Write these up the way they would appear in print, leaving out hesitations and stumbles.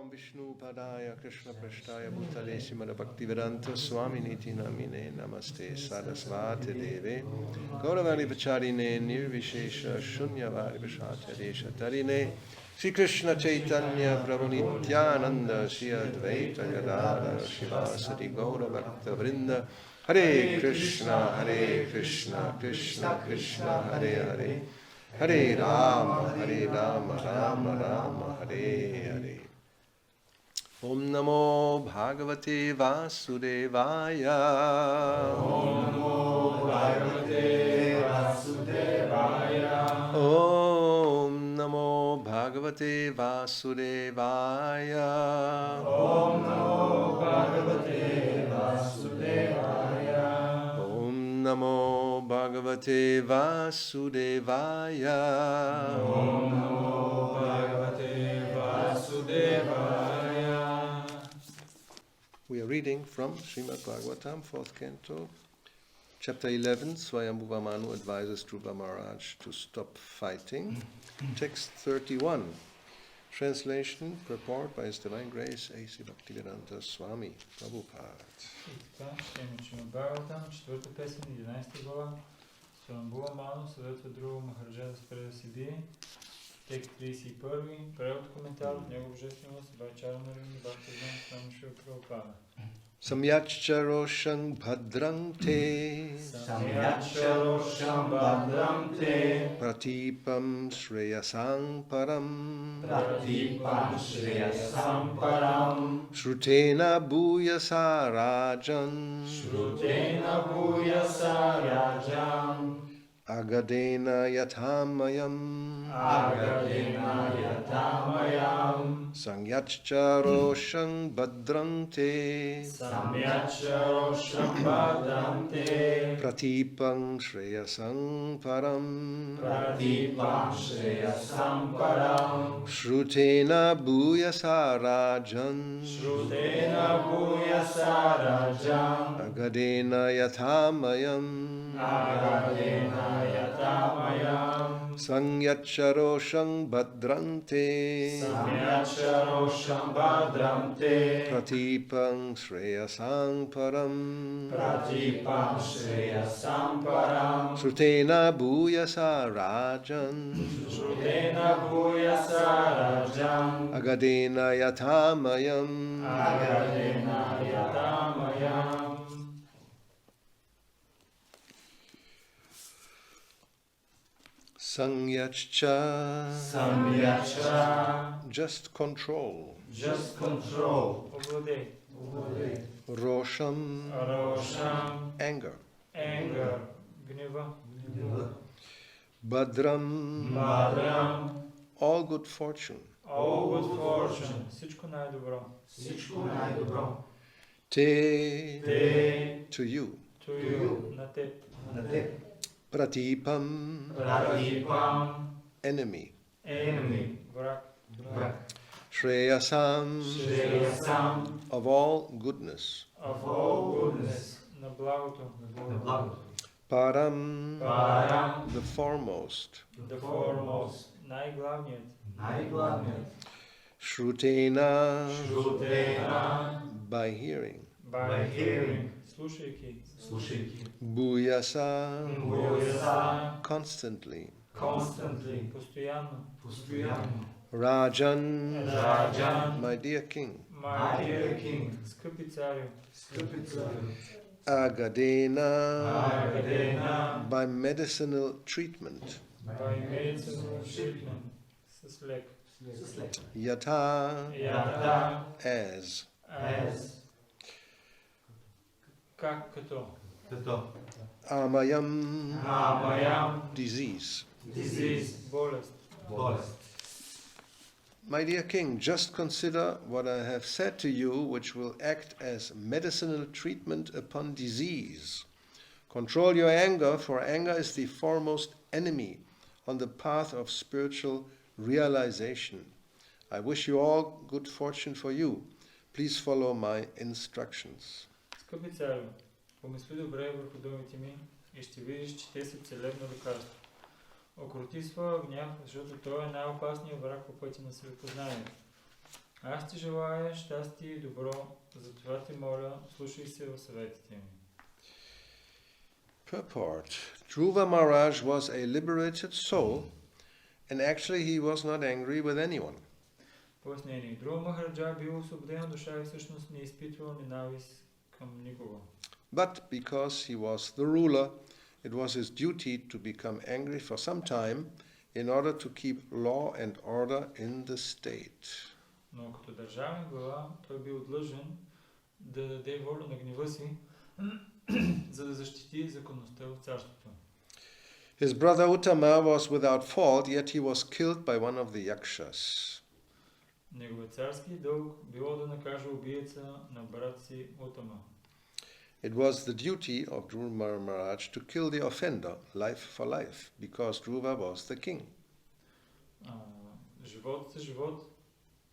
Om Vishnu Padaya Krishna Prashtaya Bhutale Srimad Bhaktivedanta Swami Niti Namine Namaste Sarasvati Deve Gauravani Pacharine Nirvishesha Shunyavadi Vishati Desha Tarine Sri Krishna Chaitanya Prabhu Nityananda Sri Advaita Gadadhara Shivasati Gaura Bhakta Vrinda Hare Krishna Krishna Krishna Hare Hare Hare Rama Rama Rama Hare Hare. Om Namo Bhagavate Vasudevaya. Om Namo Bhagavate Vasudevaya. Om Namo Bhagavate Vasudevaya. Om Namo Bhagavate Vasudevaya. Om Namo Bhagavate Vasudevaya. Om Namo Bhagavate Vasudevaya. We are reading from Srimad Bhagavatam, 4th canto, chapter 11. Swayambhuva Manu advises Dhruva Maharaj to stop fighting. Text 31. Translation, purport by His Divine Grace, A.C. Bhaktivedanta Swami Prabhupada. Шримад Бхагаватам, 4 песен, 11 глава. Свайамбхува Ману съветва Dhruva Махараджа да спре да се бие. Текст 31, превод коментар от Негов божественост, Байчара Нарини, Бхактивидан Свами Шрила Прабхупада. Samyachcharoshang bhadrang te Samyachcharosham Bhadram Te Pratipam Shreyasang Param Pratipam Shreyasam Param Shrutena Bhuyasa Rajan Shrutena Bhuyasa Rajan Agadena Yathamayam Agadena Yatamayam Samyachcharoshang bhadrang te Samyachcharosham Bhadram Te Pratipam Shreyasang Param Pratipam Shreyasam Param Shrutena Bhuyasa Rajan Shrutena Bhuyasa Rajan Agadena Yathamayam Agadena Yatamayam Sangyachcharoshang bhadrang te Samyachcharosham Bhadram Te Pratipam Shreyasang Param Pratipam Shreyasam Param Shrutena Bhuyasa Rajan Shrutena Bhuyasa Rajan Agadena Yathamayam Agadena Yatamayam. Sangyachcha Samyachcha, just control. just control. Овладей. Rosham Рошам, anger. anger, гнева. Bhadram Bhadram, all good fortune. All good fortune. Всичко най-добро. всичко най-добро. Te Те, to you. To you. На теб. на теб. Pratipam Pratipam, enemy. enemy. Враг. Враг. Shreyasam Shreyasam, of all goodness. of all goodness. На благото. На благото. Param Парам, the foremost. The foremost. Най-главният. най-главният. Shrutena Шрутена, by hearing. by hearing. Слушайки. Слушайки. Bhuyasa Бхуяса, constantly. constantly. Постоянно. Постоянно. Rajan Раджан, my dear king. my dear king. Скъпи царю. Скъпи царю. Agadena Агадена, by medicinal treatment. By medicinal treatment. С лек. с лек. Yata Ята, as. as, Как като. като. Amayam Амаям, disease. disease, Болест. болест. My dear king, just consider what I have said to you, which will act as medicinal treatment upon disease. Control your anger, for anger is the foremost enemy on the path of spiritual realization. I wish you all good fortune for you. Please follow my instructions. Скъпи царю, помисли добре върху думите ми и ще видиш, че те са целебно лекарство. Окрути своя гняв, защото той е най-опасният враг по пътя на самопознанието. Аз ти желая щастие и добро, затова ти моля, слушай се в съветите ми. Purport. Dhruva Maharaj was a liberated soul, and actually he was not angry with anyone. Пояснение. Друга Махараджа бил освободена душа и всъщност не изпитвал ненавист към никого. But because he was the ruler, it was his duty to become angry for some time in order to keep law and order in the state. Но като държавен глава, той бил длъжен да даде воля на гнева си, за да защити законността в царството. His brother Uttama was without fault, yet he was killed by one of the yakshas. Неговият царски дълг било да накаже убиеца на брат си Утама. It was the duty of Dhruva Maharaj to kill the offender, life for life, because Dhruva was the king. Живот за живот,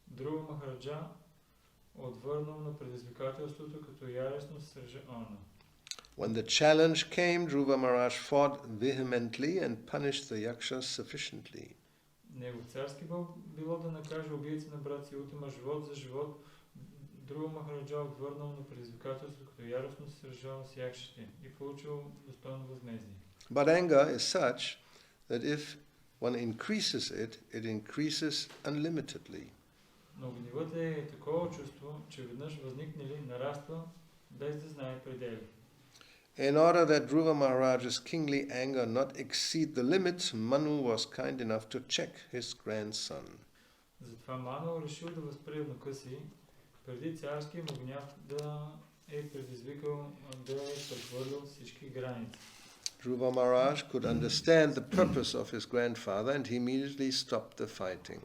Друга Махараджа отвърнал на предизвикателството, като яростно срежа Она. When the challenge came, Dhruva Maharaj fought vehemently and punished the yakshas sufficiently. Негов царски дълг било да накаже убиеца на брат си Утама живот за живот, Друга Махараджа отвърнал на предизвикателството, като яростно се сражал с якшите и получил достойно възмездие. But anger is such that if one increases it, it increases unlimitedly. Но гневът е такова чувство, че веднъж възникнали нараства, без да знае предели. In order that Dhruva Maharaj's kingly anger not exceed the limits, Manu was kind enough to check his grandson. Затова Ману решил да възпре внука си, преди царския му гняв да е предизвикал, да е прехвърлил всички граници. Dhruva Maharaj could understand the purpose of his grandfather and he immediately stopped the fighting.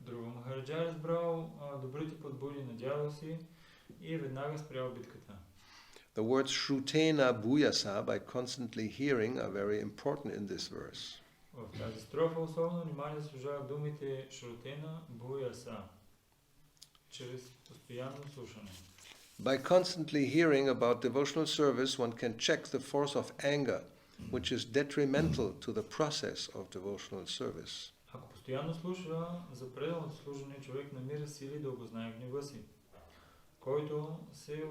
Друга Махараджа разбрал добрите подбуди на дядо си и веднага спрял битката. The words Shrutena Bhuyasa, by constantly hearing, are very important in this verse. В тази строфа особено внимание служават думите Шрутена Буяса, чрез постоянно слушане. By constantly hearing about devotional service, one can check the force of anger, which is detrimental to the process of devotional service. Ако постоянно слуша за преданото служение, човек намира сили да обознае гнева си, който се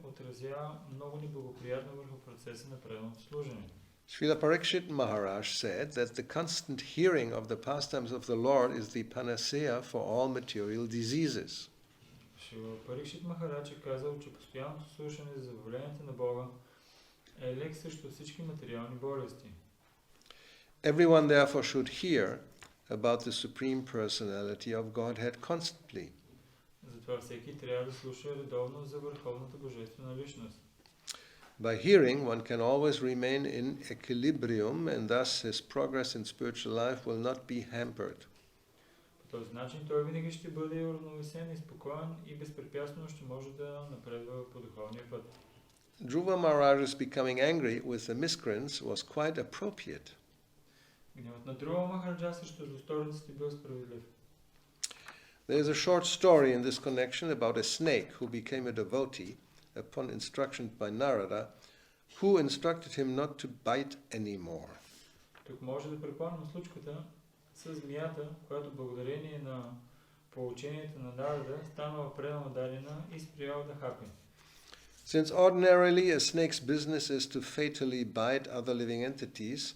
отразява много неблагоприятно върху процеса на преданото служение. Srila Parikshit Maharaj said that the constant hearing of the pastimes of the Lord is the panacea for all material diseases. Шрила Парикшит Махарадж е казал, че постоянното слушане за волението на Бога е лек срещу всички материални болести. Everyone therefore should hear about the Supreme Personality of Godhead constantly. Затова всеки трябва да слуша редовно за върховната божествена личност. By hearing, one can always remain in equilibrium and thus his progress in spiritual life will not be hampered. По този начин той винаги ще бъде уравновесен и спокоен и безпрепятствено ще може да напредва по духовния път. Dhruva Maharaj's becoming angry with the miscreants was quite appropriate. Гневът на Друга Махараджа срещу злосторниците бил справедлив. There is a short story in this connection about a snake who became a devotee upon instruction by Narada, who instructed him not to bite anymore. Тук може да припомним случката с змията, която благодарение на поучението на Нарада станала преданно дадена и спряла да хапе. Since ordinarily a snake's business is to fatally bite other living entities,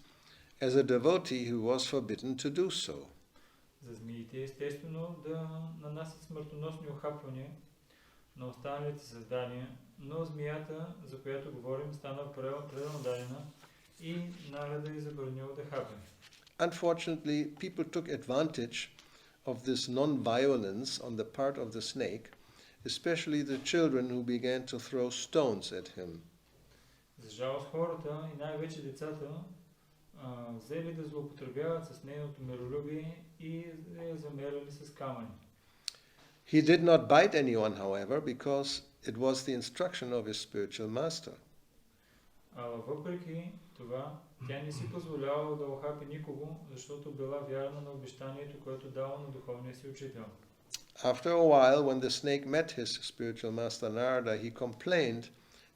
as a devotee he was forbidden to do so. За змиите естествено да нанасят смъртоносни охапвания на останалите създания, но змията, за която говорим, стана преданно дадена и Нарада е забранил да хапе. Unfortunately, people took advantage of this non-violence on the part of the snake, especially the children who began to throw stones at him. За жалост хората и най-вече децата взели да злоупотребяват с нейното миролюбие и я замеряли с камъни. He did not bite anyone, however, because it was the instruction of his spiritual master. Въпреки това, тя не си позволявала да охапи никого, защото била вярна на обещанието, което дала на духовния си учител. After a while, when the snake met his spiritual master Narada, he complained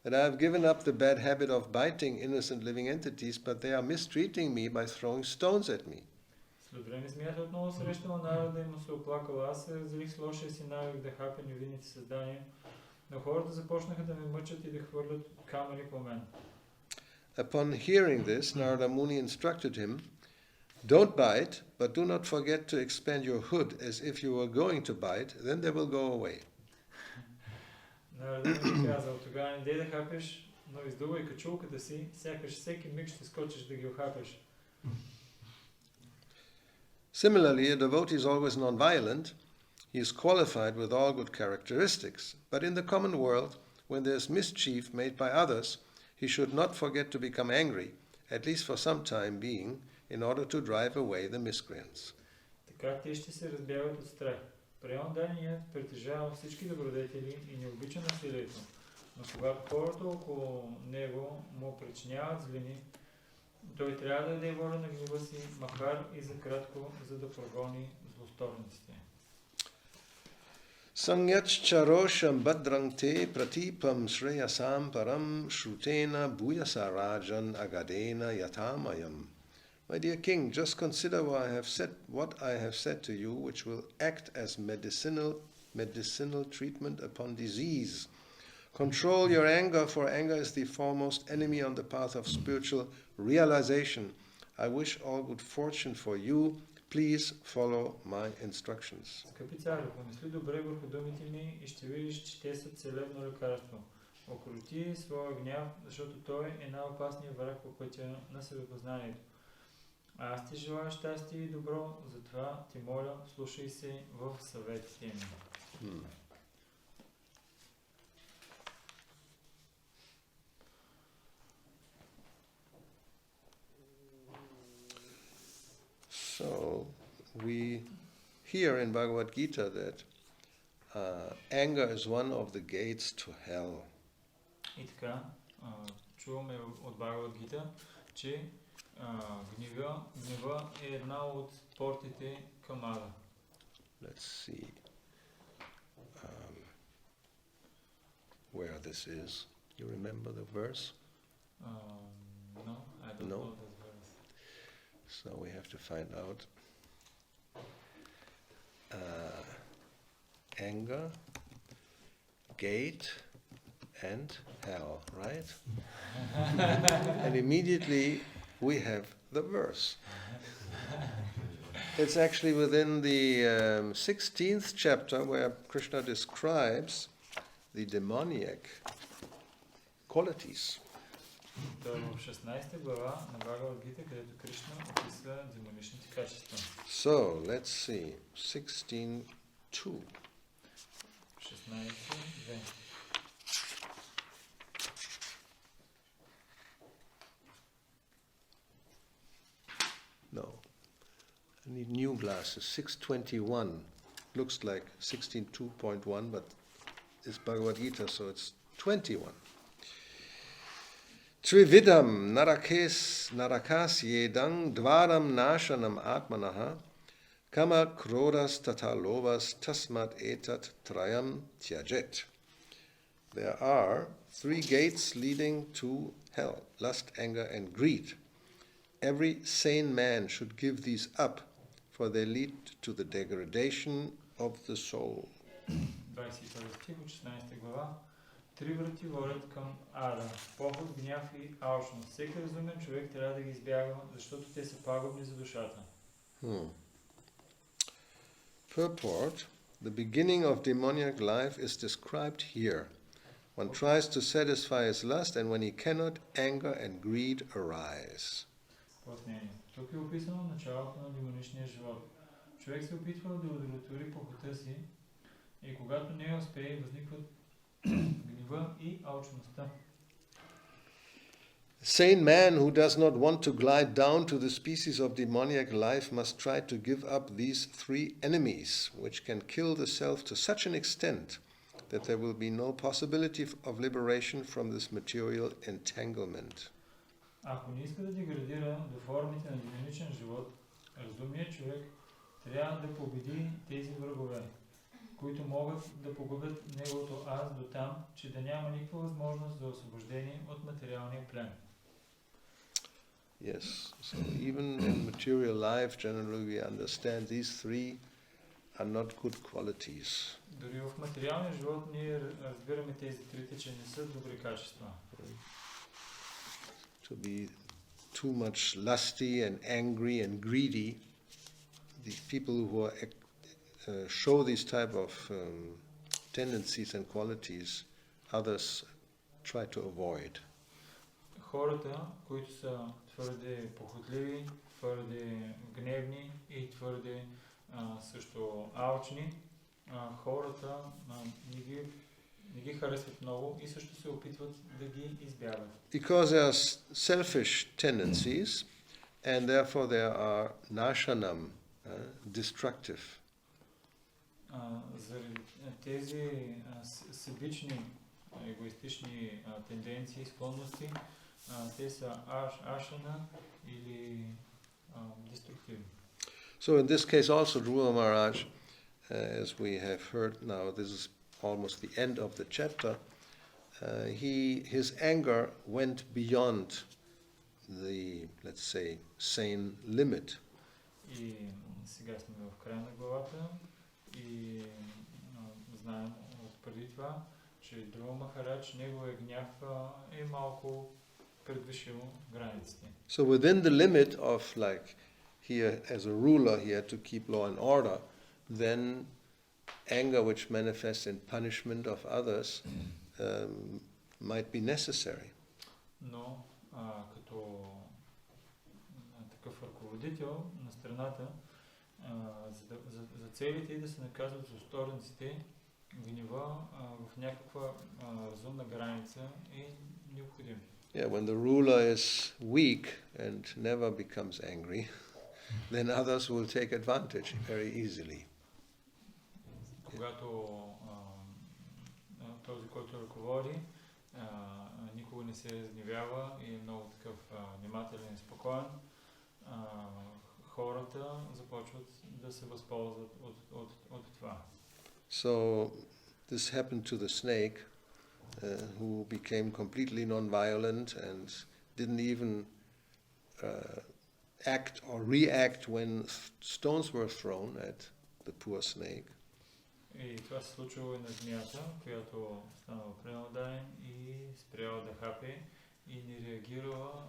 that I have given up the bad habit of biting innocent living entities, but they are mistreating me by throwing stones at me. След време змията отново срещала народа и му се оплакала. Аз се разделих с лошия си навик да хапя невинните създания, но хората започнаха да ме мъчат и да хвърлят камъни по мен. Upon hearing this, Narada Muni instructed him, "Don't bite, but do not forget to expand your hood as if you were going to bite, then they will go away." Народа ми казал, тогава не дей да хапеш, но издувай качулката си, сякаш всеки миг ще скочиш да ги охапеш. Similarly, a devotee is always non-violent. He is qualified with all good characteristics. But in the common world, when there is mischief made by others, he should not forget to become angry, at least for some time being, in order to drive away the miscreants. Така те ще се разбягат от страх. Преонданият притежава всички добродетели и не обича насилието. Но когато хората около него му причиняват злини, той трябва да даде воля на гнева си, макар и за кратко, за да прогони злосторниците. Sangyachcharosham badrangte pratipam shreyasam param shrutena bhuyasarajan agadena yatamayam. My dear king, just consider what I have said to you, which will act as medicinal treatment upon disease. Control your anger, for anger is the foremost enemy on the path of spiritual realization. I wish all good fortune for you. Please follow my instructions. Скъпи царю, помисли добре върху думите ми и ще видиш, че те са целебно лекарство. Окрути своя гняв, защото той е най-опасният враг по пътя на себепознанието. А аз ти желая щастие и добро, затова ти моля, слушай се в съветите ми. So, we hear in Bhagavad Gita that anger is one of the gates to hell. И така, чуваме от Бхагавад Гита, че гнева е една от портите към ада. Let's see where this is. You remember the verse? No, I don't No? know that verse. So we have to find out. Anger, gate, and hell, right? And immediately we have the verse. It's actually within the 16th chapter where Krishna describes the demoniac qualities. Това е в 16 глава на Бхагавад Гита, където Кришна описва демоничните качества. So, let's see. 16:2. 16:2. No. I need new glasses. 621. Looks like 16:2.1, but it's Bhagavad Gita, so it's 21. Trividam narakas yedang dvaram nashanam atmanaha kama krodas tata lovas tasmat etat trayam tyajet. There are 3 gates leading to hell: lust, anger, and greed. Every sane man should give these up, for they lead to the degradation of the soul. 21 стих от 16 глава. 3 врати водят към ада: поход, гняв и алчност. Всеки разумен човек трябва да ги избяга, защото те са пагубни за душата. Purport: the beginning of demoniac life is described here. One tries to satisfy his lust, and when he cannot, anger and greed arise. Пояснение. Тук е описано началото на демоничния живот. Човек се опитва да удовлетвори похота си и когато не успее, възникват гнева и алчността. A sane man who does not want to glide down to the species of demoniac life must try to give up these 3 enemies, which can kill the self to such an extent that there will be no possibility of liberation from this material entanglement. Ако не иска да деградира до формите на демоничен живот, разумният човек трябва да победи тези врагове, които могат да погубят неговото аз до там, че да няма никаква възможност за освобождение от материалния плен. Yes. So even in material life, generally we understand these three are not good qualities. Дори в материалния живот ние разбираме тези трите, че не са добри качества. To be too much lusty and angry and greedy, the people who are, show these type of tendencies and qualities, others try to avoid. Хората, които са твърде похотливи, твърде гневни и твърде също алчни, хората не ги харесват много и също се опитват да ги избягат. Because there are selfish tendencies, and therefore there are nashanam, destructive. Заради тези себични, егоистични тенденции, склонности, те са ашана или деструктивни. So in this case also Dhruva Maharaj, as we have heard now, this is almost the end of the chapter, his anger went beyond the, let's say, sane limit. И сега сме в края на главата и знаем от преди това, че Dhruva Maharaj, неговия гняв е малко предвишил границите. So within the limit of, like, here as a ruler he had to keep law and order, then anger which manifests in punishment of others might be necessary. Но като такъв ръководител на страната, за целите и да се наказват злосторниците, гнева в някаква разумна граница е необходим. Yeah, when the ruler is weak and never becomes angry, then others will take advantage very easily. Когато този, който ръководи, никога не се разгневява и е много такъв внимателен и спокоен, хората започват да се възползват от това. So this happened to the snake, who became completely non-violent and didn't even act or react when stones were thrown at the poor snake. И това се случило и на змията, която станала принудаен и спряла да хапе и не реагирала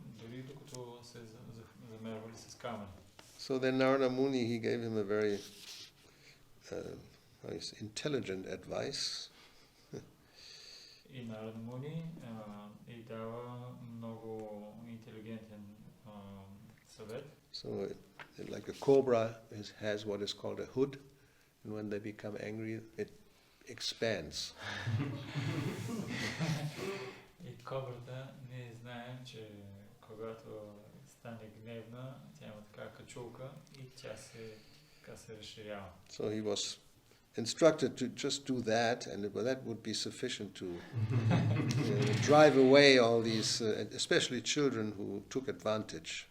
дори докато се замервали с камъни. So then Narada Muni, he gave him a very intelligent advice. И Нарада Муни и дава много интелигентен съвет. So like a cobra has what is called a hood, and when they become angry, it expands. И кобрата, ние знаем, че когато стане гневна, тя има така качулка и тя се разширява. So he was instructed to just do that, and that would be sufficient to drive away all these, especially children who took advantage.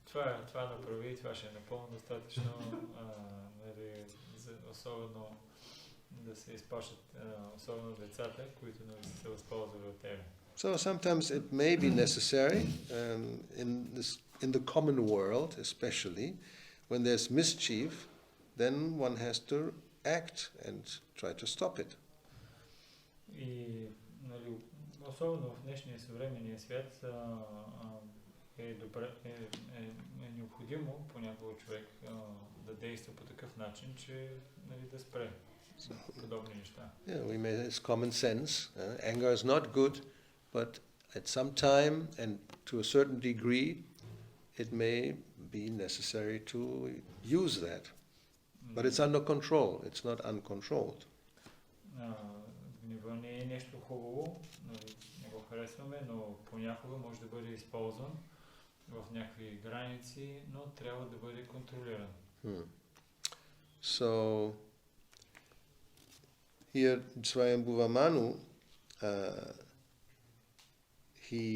Това направи, това ще е напълно достатъчно, особено да се изплашат, особено децата, които не се възползвали от тебе. So sometimes it may be necessary in the common world, especially when there's mischief, then one has to act and try to stop it. И особено в днешния съвременния свят е необходимо понякога човек да действа по такъв начин, че да спре подобни неща. Yeah, we may, it's common sense. Anger is not good, but at some time and to a certain degree, it may be necessary to use that. But it's under control. It's not uncontrolled. Гнева не е нещо хубаво, не го харесваме, но понякога може да бъде използван в някакви граници, но трябва да бъде контролиран. So here Swayambhuva Manu, he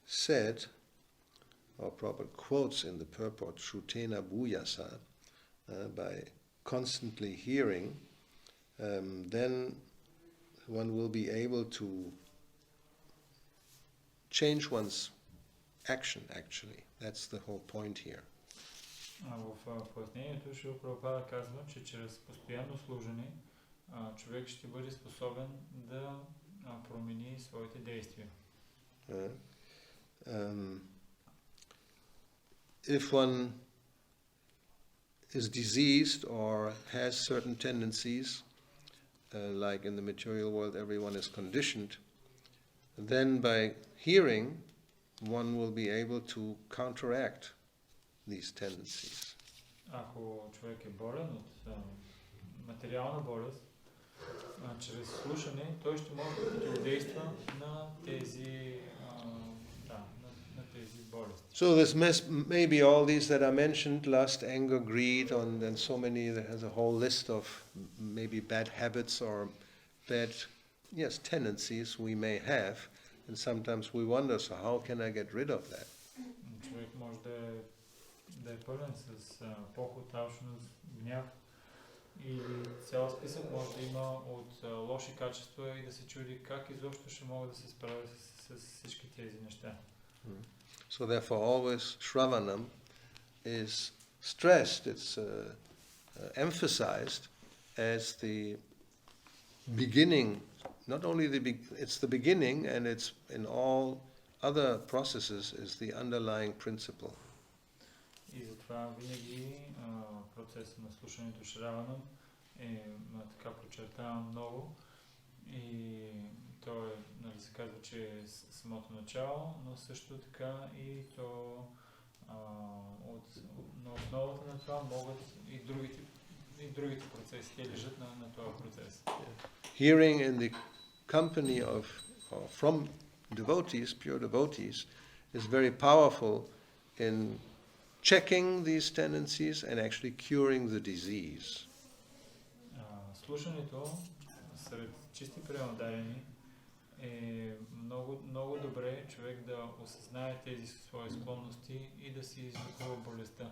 said, or proper quotes in the purport, Shrutena Bhuyasa, by constantly hearing, then one will be able to change one's action, actually. That's the whole point here. В пояснението Шрила Прабхупада казва, че чрез постоянно служене човек ще бъде способен да промени своите действия. If one is diseased or has certain tendencies, like in the material world everyone is conditioned, then by hearing one will be able to counteract these tendencies. Ако човек е болен от материална болест, чрез слушане той ще може да противодейства на тези болести. So this may be all these that are mentioned: lust, anger, greed, and so many. There has a whole list of maybe bad habits or bad, tendencies we may have, and sometimes we wonder, so how can I get rid of that? Човек може да е пълен с похот, алчност, гняв и цял списък може да има от лоши качества и да се чуди как изобщо ще мога да се справя с всички тези неща. So therefore always Shravanam is stressed, it's emphasized as the beginning, not only it's the beginning, and it's in all other processes is the underlying principle. И затова винаги процесът на слушането Шраванам е така подчертаван много и то е, нали се казва, че е самото начало, но също така и то на основата на това могат и другите процеси, те лежат на този процес. Hearing in the company of or from devotees, pure devotees, is very powerful in checking these tendencies and actually curing the disease. Слушането сред чисти преодарени е много добре човек да осъзнае тези свои склонности и да си излекува болестта.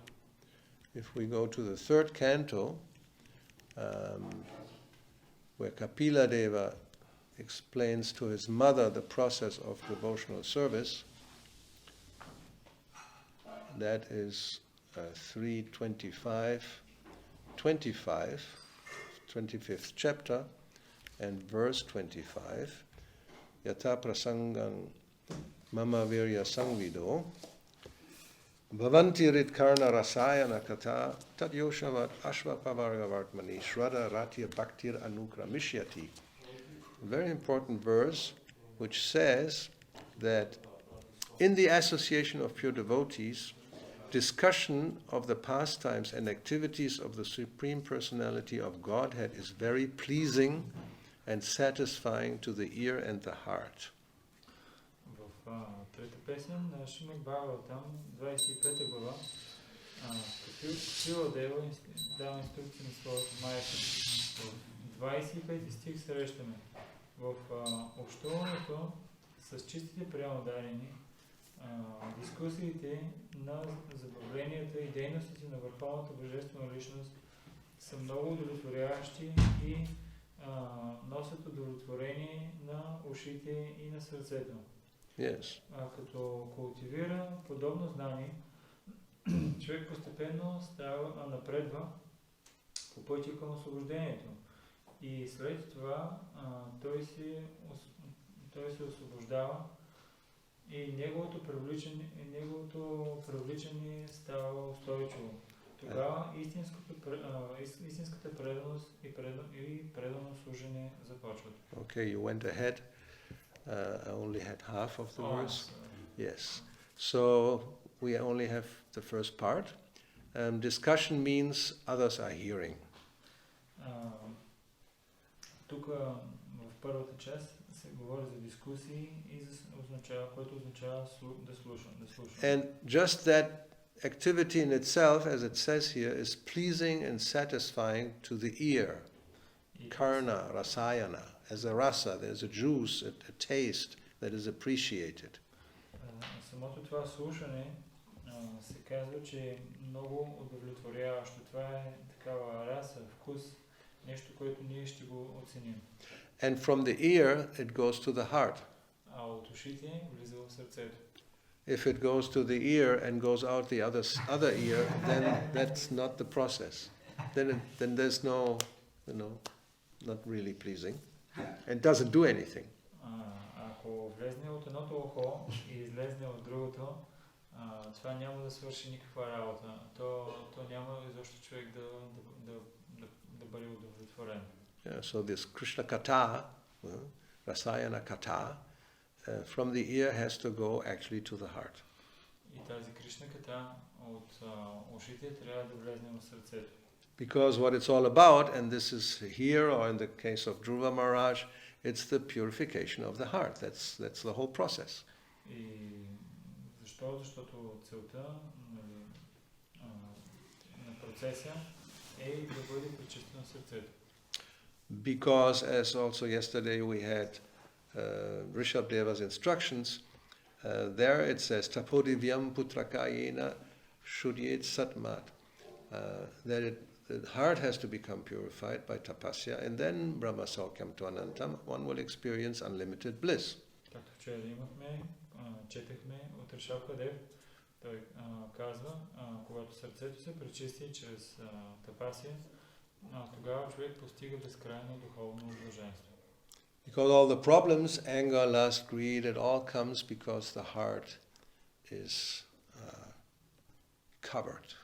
If we go to the third canto, where Kapila Deva explains to his mother the process of devotional service, that is 25th chapter, and verse 25. Yata prasangang mama virya sangvido bhavanti ritkarna rasayana kata tat yoshavat ashvapavargavartmani shraddha ratya bhaktir anukramishyati. A very important verse which says that in the association of pure devotees, discussion of the pastimes and activities of the Supreme Personality of Godhead is very pleasing and satisfying to the ear and the heart. В трета песен на Шримад Бхагаватам, 25 глава, Капила Дева дава инструкции на своята майка. В 25 стих срещаме: в общуването с чистите преодарени, дискусиите на забавленията и дейностите на Върховната Божествена личност са много удовлетворяващи и носят удовлетворение на ушите и на сърцето. Yes. Като култивира подобно знание, човек постепенно напредва по пътя към освобождението. И след това той се освобождава и неговото привличане става устойчиво. Тогава истинската преданост и предано служене започват. Okay, you went ahead. I only had half of the verse. Yes. So we only have the first part. Discussion means others are hearing. Тук в първата част се говори за дискусии и което означава да слушам. And just that activity in itself, as it says here, is pleasing and satisfying to the ear. Karna, rasayana. As a rasa, there's a juice, a taste that is appreciated. Самото това слушане се казва, че е много удовлетворяващо. Това е такава раса, вкус, нещо, което ние ще го оценим. And from the ear, it goes to the heart. а от ушите влиза в сърцето. If it goes to the ear and goes out the other ear, then that's not the process. Then there's no, not really pleasing, and doesn't do anything. Ако влезне от едното ухо и излезне от другото, това няма да свърши никаква работа. То няма изобщо човек да бъде удовлетворен. Yeah, so this Krishna kata, Rasayana kata, from the ear has to go actually to the heart. И тази Кришна ката от ушите трябва да влезне в сърцето. Because what it's all about, and this is here or in the case of Dhruva Maharaj, it's the purification of the heart. That's the whole process. И защо? Защото целта на процеса е да бъде пречистено сърцето. Because, as also yesterday we had Rishabdeva's instructions, there it says, Tapodivyam putrakayena shudyet satmat, that the heart has to become purified by tapasya, and then Brahma Saukyam to Anantam, one will experience unlimited bliss. Както вчера имахме, четахме от Ришабдев, той казва, когато сърцето се пречисти чрез тапасия, тогава човек постига безкрайно духовно блаженство. Because all the problems, anger, lust, greed, it all comes because the heart is covered.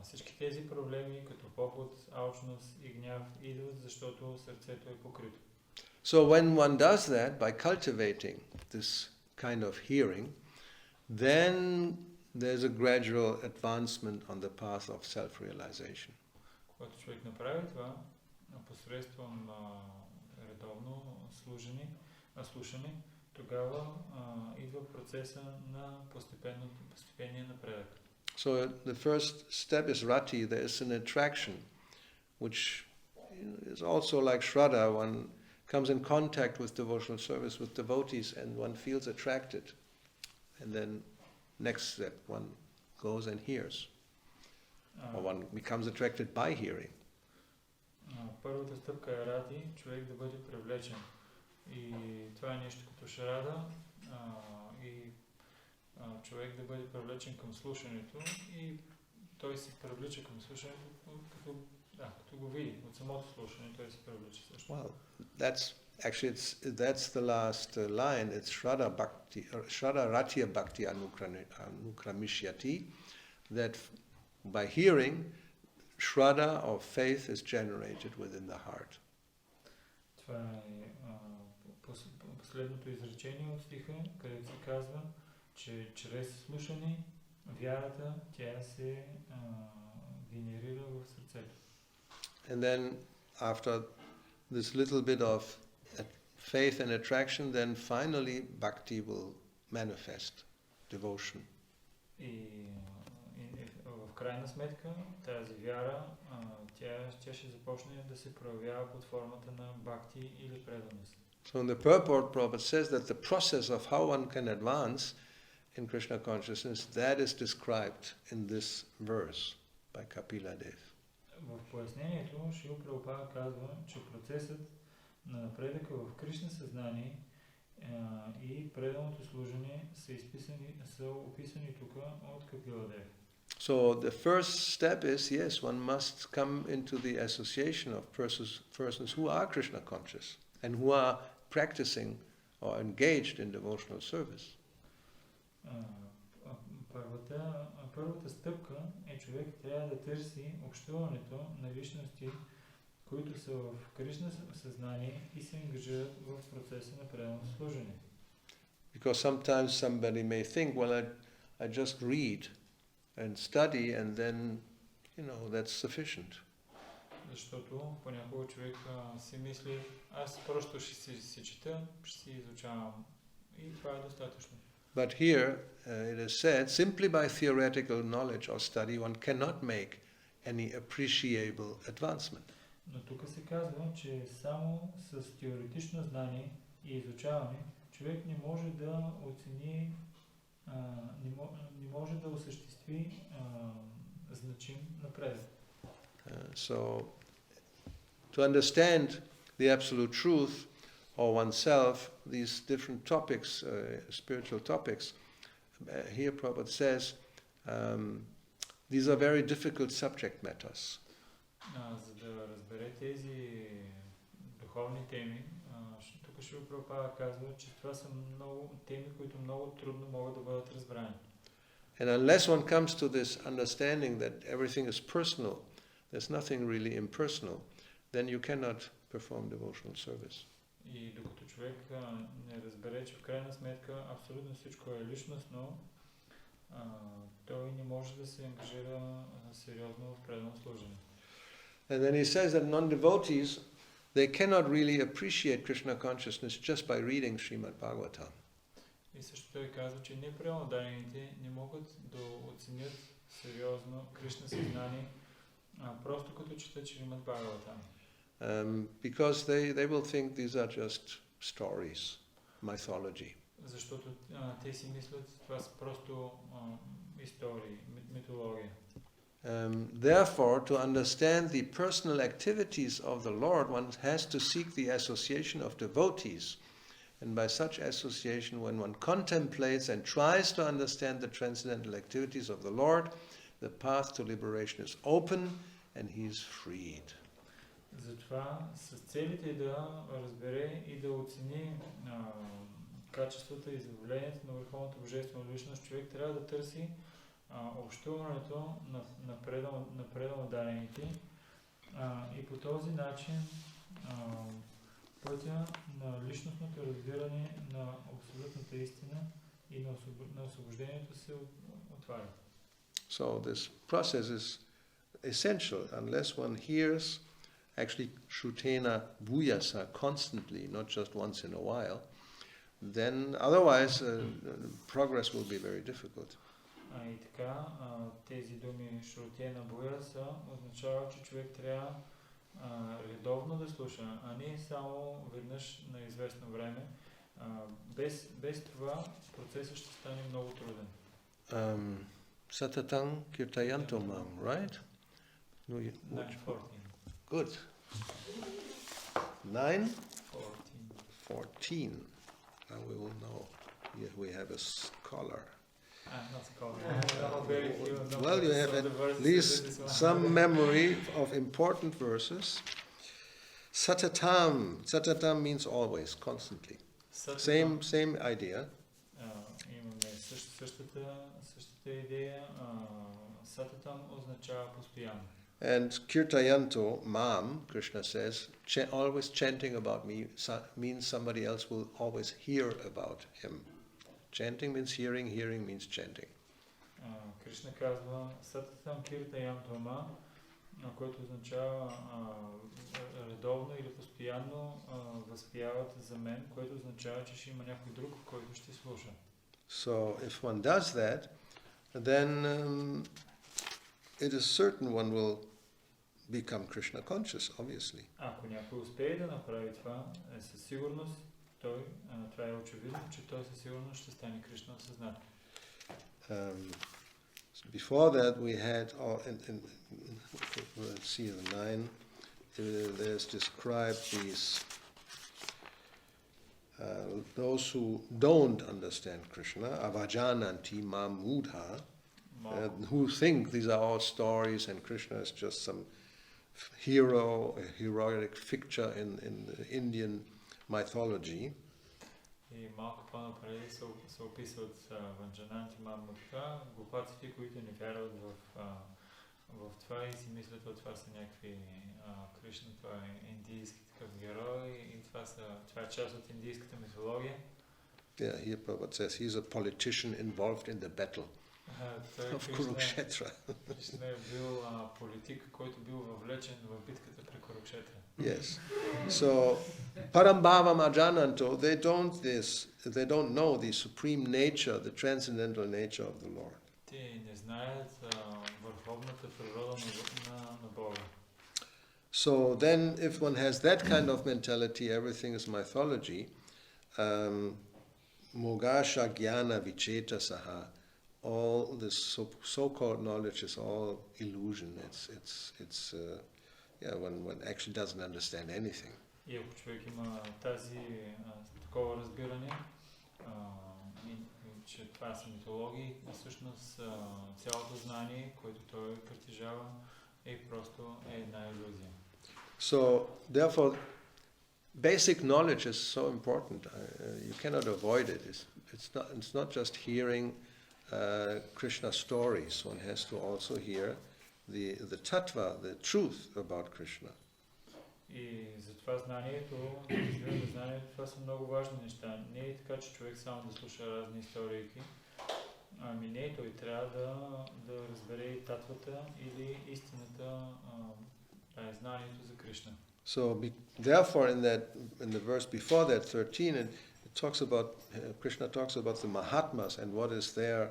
Всички тези проблеми, като поход, алчност и гняв, идват, защото сърцето е покрито. So when one does that, by cultivating this kind of hearing, then there's a gradual advancement on the path of self-realization. Когато човек направи това, посредством редовно слушане, тогава идва процеса на постепенния напредък. So the first step is rati. There is an attraction, which is also like shraddha. One comes in contact with devotional service, with devotees, and one feels attracted. And then next step, one goes and hears. Or one becomes attracted by hearing. Първата стъпка е рати, човек да бъде привлечен. И това е нещо като шрада, и човек да бъде привлечен към слушането, и той се привлича към слушането, като го види от самото слушане, той се привлича също. Well, that's the last line. It's Shraddha Ratya Bhakti Anukramishyati, that by hearing, Shraddha or faith is generated within the heart. Това е последното изречение от стиха, където се казва, че чрез слушане вярата тя се генерира в сърцето. And then after this little bit of faith and attraction, then finally bhakti will manifest, devotion. И в крайна сметка тази вяра, тя ще започне да се проявява под формата на бхакти или преданост. So in the purport, Prabhupada says that the process of how one can advance in Krishna consciousness, that is described in this verse by Kapila Dev. В пояснението Шрила Прабхупада казва, че процесът на напредъка в Кришна съзнание и преданото служение са описани тук от Капила Дев. So the first step is, yes, one must come into the association of persons who are Krishna conscious and who are practicing or engaged in devotional service. Първата стъпка е човек трябва да търси общуването на личности, които са в Кришна съзнание и се ангажират в процеса на преданото служение. Because sometimes somebody may think, well, I just read and study and then, that's sufficient. Защото понякога човек си мисли, аз просто ще си чета, ще си изучавам и това е достатъчно. But here it is said, simply by theoretical knowledge or study one cannot make any appreciable advancement. Но тук се казва, че само с теоретично знание и изучаване човек не може да оцени, не може да осъществи значим напредък. So, to understand the absolute truth, or oneself these different topics, spiritual topics. Here Prabhupada says, these are very difficult subject matters. За да разбере тези духовни теми, тук Шрила Прабхупада казва, че това са много теми, които много трудно могат да бъдат разбрани. And unless one comes to this understanding that everything is personal, there's nothing really impersonal, then you cannot perform devotional service. И докато човек не разбере, че в крайна сметка абсолютно всичко е личностно, той не може да се ангажира сериозно в предано служение. And then he says that non-devotees, they cannot really appreciate Krishna consciousness just by reading Srimad Bhagavatam. И също той казва, че непреоданите не могат да оценят сериозно Кришна съзнание, просто като четат Шримад Бхагаватам. Because they will think these are just stories, mythology. Защото те си мислят, това са просто истории, митология. Therefore, to understand the personal activities of the Lord, one has to seek the association of devotees. And by such association, when one contemplates and tries to understand the transcendental activities of the Lord, the path to liberation is open and he is freed. Затова с целите да разбере и да оцени качествата и заволението на Върховната Божествена Личност, човек трябва да търси общуването на предалдарените и по този начин пътя на личностното разбиране на абсолютната истина и на освобождението се отваря. So this process is essential unless one hears actually Shrutena Bhuyasa constantly, not just once in a while, then otherwise progress will be very difficult. И така, тези думи Шрутена Бхuyasa означава, че човек трябва редовно да слуша, а не само веднъж на известно време. Без това процесът ще стане много труден. Satatang Kirtayanto Mam, right? No, 9:14. Good. 9:14. 14. Now we will know. Here we have a scholar. Not scholar. Very few Well, you have at least some memory of important verses. Satatam. Satatam means always, constantly. Same idea. Имаме същата идея. Сататам означава постоянно. And Kirtayanto, Mam, Krishna says, always chanting about me means somebody else will always hear about him. Chanting means hearing, hearing means chanting. Кришна казва Сататам Киртаянто Ма, което означава редовно или постоянно възпяват за мен, което означава, че ще има някой друг, който ще слуша. So if one does that, then it is certain one will become Krishna conscious, obviously. Ако някой успее да направи това, със сигурност това е очевидно, че той със сигурност ще стане Кришна осъзнат. Before that we had, let's see the 9, there's described those who don't understand Krishna, avajananti mamudha, who think these are all stories and Krishna is just some hero, a heroic figure in the Indian mythology. И малко по-напред се описват ванджананти мамутка, глупаците, които не вярват в това и си мислят, че това са някакви Кришна, това е индийски такъв герой и това е част от индийската митология. Yeah, here Prabhupada says he's a politician involved in the battle of Kurukshetra. Кришна е бил политик, който бил въвлечен в битката при Курукшетра. Yes. So Parambhavam Ajananto, they don't know the supreme nature, the transcendental nature of the Lord. Те не знаят върховната природа на Бога. So then if one has that kind of mentality, everything is mythology, Mogasha Jnana Vicheta Saha, all this so-called knowledge is all illusion. It's one actually doesn't understand anything. И ако човек има такова разбиране, че това са митологии, всъщност цялото знание, което той притежава, просто е една илюзия. So, therefore, basic knowledge is so important. You cannot avoid it. It's not just hearing Krishna stories. One has to also hear the tattva, the truth about Krishna. И затова знанието, това са много важни неща. Не е така, че човек само да слуша разни истории. Ами не, той трябва да разбере и татвата или истината, знанието за Кришна. So, therefore, in the verse before that, 13, it talks about Krishna talks about the Mahatmas and what is their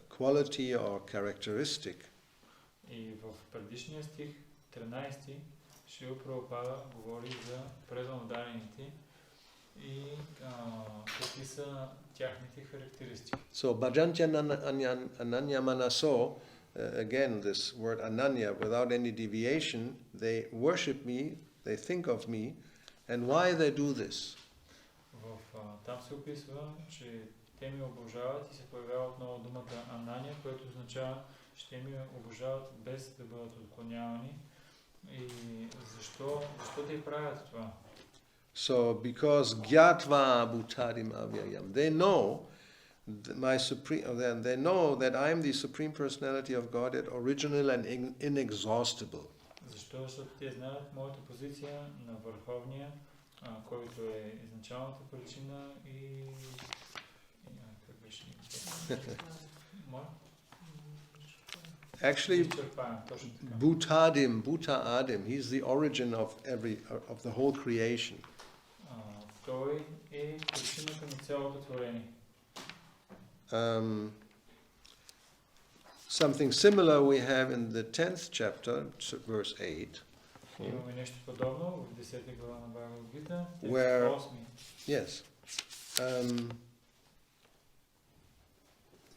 quality or characteristic. И в предишния стих, 13, Шрила Прабхупада говори за преданодарените и какви са тяхните характеристики. So, bhajantya ananya manaso, again, this word ananya, without any deviation, they worship me, they think of me, and why they do this? Там се описва, че те ми обожават и се появява отново думата анания, което означава, че те ми обожават без да бъдат отклонявани. И защо те правят това? So, because gyatva bhutadim avyayam, they know they know that I am the Supreme Personality of Godhead, original and inexhaustible. Защото те знаят моята позиция на върховния, който е изначалната причина и как беше? Actually, Bhuta Adim, he's the origin of the whole creation. Той е причината на цялото творение. Something similar we have in the 10th chapter, verse 8. Имаме нещо подобно в 10 глава на Бхагавад Гита, Where, 8. yes.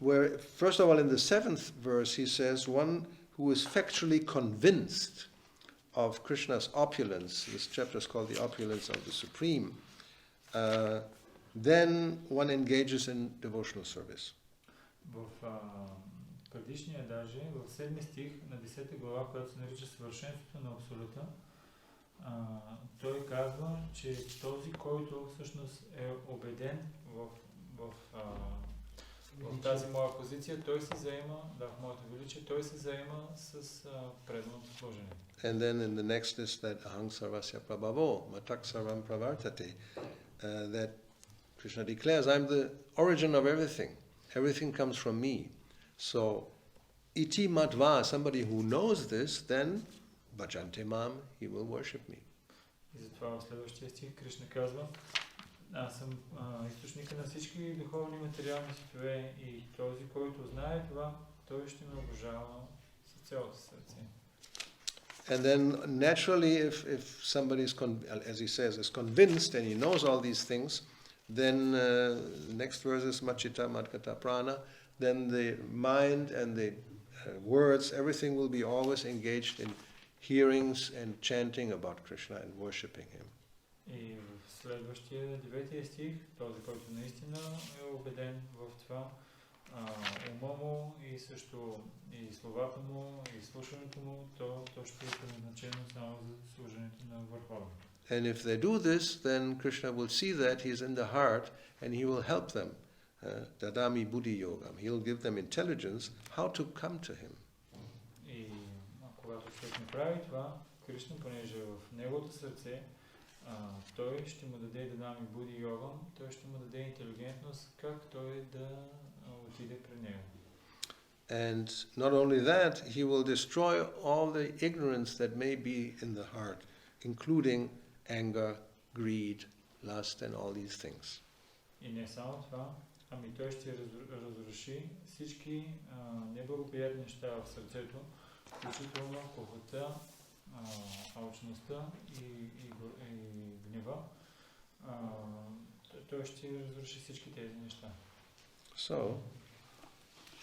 Where, first of all, in the 7th verse, he says, one who is factually convinced of Krishna's opulence, this chapter is called the opulence of the Supreme, then one engages in devotional service. В предишния даже, в 7 стих на 10 глава, която се нарича съвършенството на Абсолюта, той казва, че този, който всъщност е убеден в тази моя позиция, той се заема, в моето величие, той се заема с преданото служене. And then in the next is that ahang sarvasya prabhavo, matak sarvam pravartate, that Krishna declares, I'm the origin of everything. Everything comes from me. So, iti matva, somebody who knows this, then bhajante mam, he will worship me. И затова в следващия стих Кришна казва, аз съм източника на всички духовни материални светове и този, който знае това, той ще ме обожава с цялото сърце. And then naturally, if somebody is, as he says, is convinced and he knows all these things, then the next verse is machita madkata prana, then the mind and the words, everything will be always engaged in hearings and chanting about Krishna and worshipping him. И в следващия 9 стих, този, който наистина е убеден в това, ума му и също и словата му и слушането му, то ще е предназначено само за служенето на Върховния. And if they do this, then Krishna will see that he's in the heart and he will help them. Dadami buddhi yogam. He'll give them intelligence how to come to him. И когато човек направи това, Кришна, понеже в неговото сърце, той ще му даде Дадами буди йогам, той ще му даде интелигентност, как той да отиде пред него. And not only that, he will destroy all the ignorance that may be in the heart, including anger, greed, lust, and all these things. И не само това, ами той ще разруши всички неблагоприятни неща в сърцето, включително похота, алчността и гнева. Той ще разруши всички тези неща. So,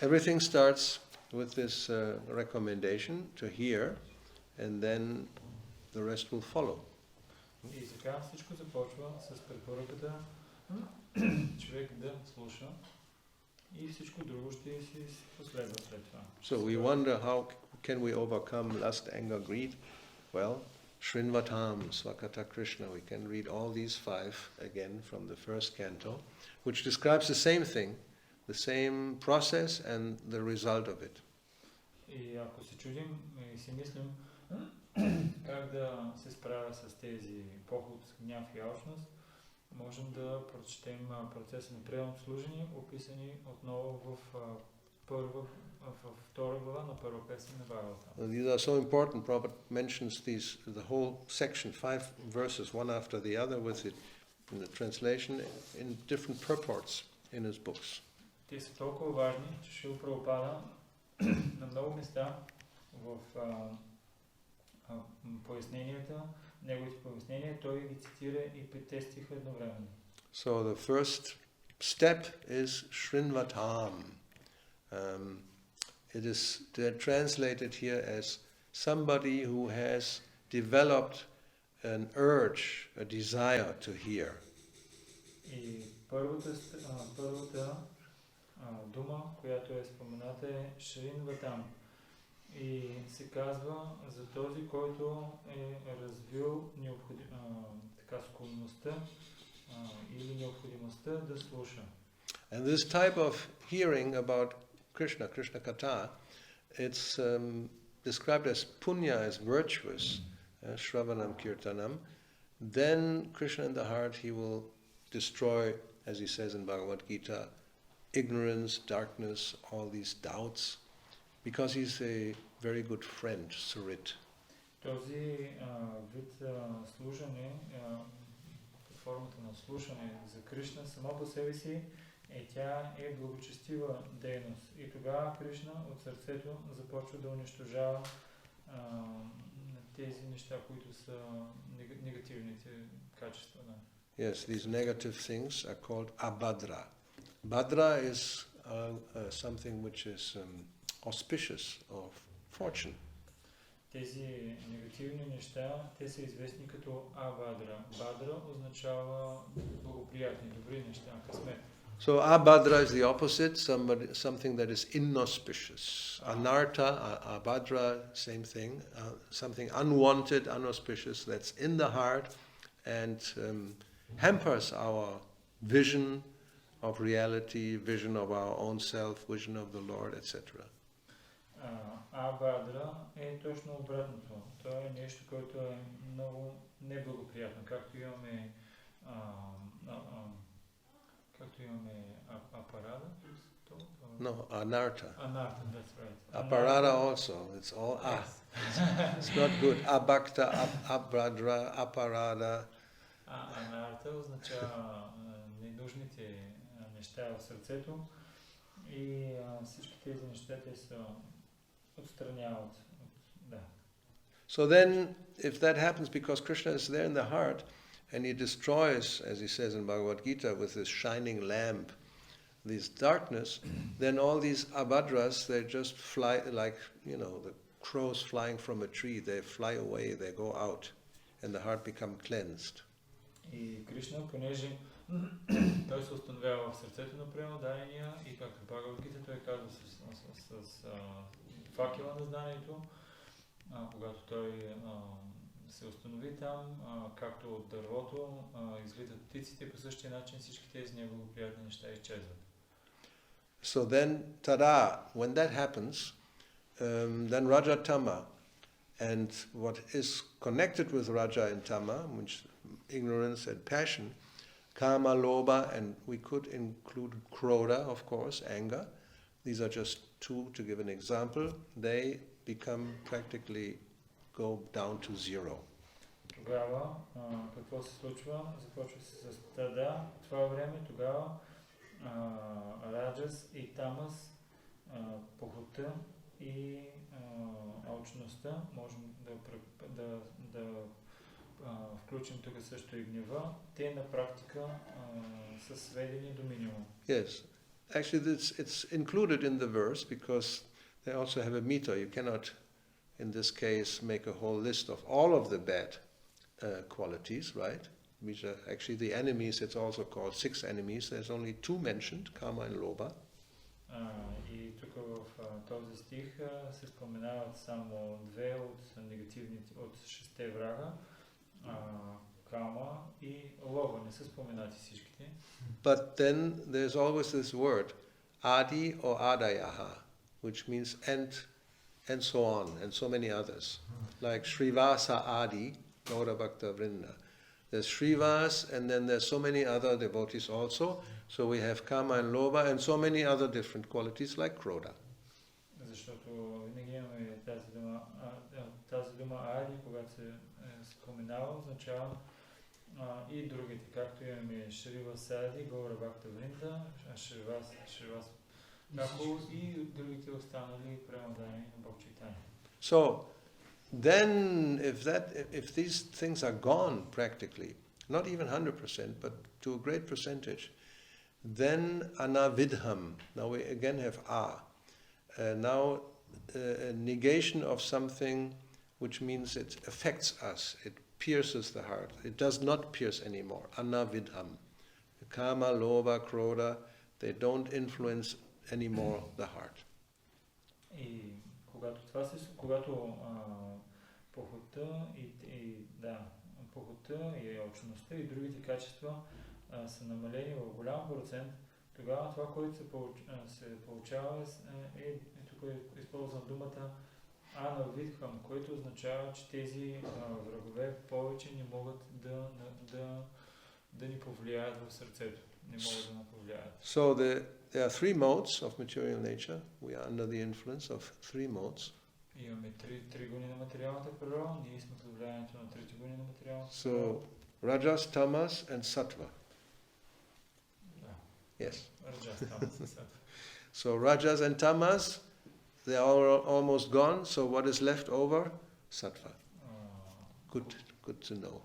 everything starts with this recommendation to hear, and then the rest will follow. И така всичко започва с препоръката човек да слуша и всичко друго ще си последва след това. So we wonder how can we overcome lust, anger, greed? Well, Srinvatam, Swakata Krishna, we can read all these 5 again from the first canto, which describes the same thing, the same process and the result of it. И ако се чудим и си мислим как да се справя с тези поход, гняв и алчност, можем да прочетем процеса на преданното служение, описани отново в втора глава на първа песен на Бхагаватам. These are so important. Prabhupada mentions the whole section, 5 verses, one after the other, with it in the translation in different purports in his books. Те са толкова важни, че Шрила Прабхупада на много места в поясненията, неговите пояснения, той ги цитира и 5 стиха едновременно. So the first step is Srinvatam. It is translated here as somebody who has developed an urge, a desire to hear. И първата дума, която е спомената е Шринватам. И се казва за този, който е развил склонността или необходимостта да слуша. And this type of hearing about Krishna Katha, it's described as punya, as virtuous, Shravanam Kirtanam. Then Krishna in the heart, he will destroy, as he says in Bhagavad Gita, ignorance, darkness, all these doubts, because he's a very good friend, Surit. Този вид слушане, формата на слушане за Кришна, само по себе си тя е благочестива дейност. И тогава Кришна от сърцето започва да унищожава тези неща, които са негативните качества. Yes, these negative things are called abhadra. Bhadra is something which is auspicious, of fortune. Тези негативни неща, те са известни като абадра. Бадра означава благоприятни, добри неща, късмет. So abhadra is the opposite, something that is inauspicious. Anartha, abhadra, same thing, something unwanted, unauspicious, that's in the heart and hampers our vision of reality, vision of our own self, vision of the Lord, etc. Абадра е точно обратното. То е нещо, което е много неблагоприятно. Както имаме апарада. No, anartha. Anartha, that's right. Aparada also, it's all It's not good. Abhakta, abhadra, aparada. Анарта означава ненужните неща в сърцето и всички тези неща те се отстраняват. Да. So then, if that happens because Krishna is there in the heart and he destroys, as he says in Bhagavad Gita, with his shining lamp, this darkness, then all these abhadras, they just fly like, the crows flying from a tree. They fly away, they go out, and the heart becomes cleansed. И Кришна, понеже той се установява в сърцето на преданния и както в Бхагавад Гита той казва с факела на знанието, когато той се установи там, както от дървото излитат птиците, по същия начин всички тези неблагоприятни неща изчезват. So then, tada, when that happens, then Raja Tama, and what is connected with Raja and Tama, which ignorance and passion, Kama, Lobha, and we could include Krodha, of course, anger. These are just 2 to give an example. They become practically go down to 0. Тогава какво се случва? Започва се с тада. Това време тогава Раджас и Тамас, похота и алчността, можем да включим тук също и гнева, те на практика са сведени до минимум. Yes, actually it's included in the verse because they also have a meter. You cannot, in this case, make a whole list of all of the bad qualities, right? Which are actually the enemies, it's also called 6 enemies. There's only 2 mentioned, karma and lobha. И тук в този стих се споменават само 2 от негативните, от 6 врага, кама и лоба, не са споменати всичките. But then there's always this word, adi or adayaha, which means and so on, and so many others. Like Srivasa Adi, Gaura Bhakta Vrinda. There's Srivas, and then there's so many other devotees also. So we have Kama and Lobha, and so many other different qualities like Krodha. Защото винаги имаме тази дума Ади, когато се споменава, означава и другите, както имаме Шрива Сади, Гаура Бхакта Вринда, Шривас Таку и другите останали премодани на Бог Чайтания. So then if these things are gone practically, not even 100%, but to a great percentage, then anavidham, now we again have now a negation of something which means it affects us, it pierces the heart, it does not pierce anymore, anavidham. Kama, lobha, krodha, they don't influence anymore the heart. И когато похота похота и алчността и другите качества са намалени в голям процент, тогава това, което се получава тук е използвам думата анавидхам, което означава, че тези врагове повече не могат да ни повлияят в сърцето. Не могат да ни повлияят. So there are 3 modes of material nature. We are under the influence of 3 modes. Имаме три гуни на материалната природа, ние сме под влиянието на трите гуни на материалната природа. So Rajas, Tamas and Sattva. Yes. Rajas, Tamas and Sattva. So Rajas and Tamas, they are almost gone. So what is left over? Sattva. Good to know.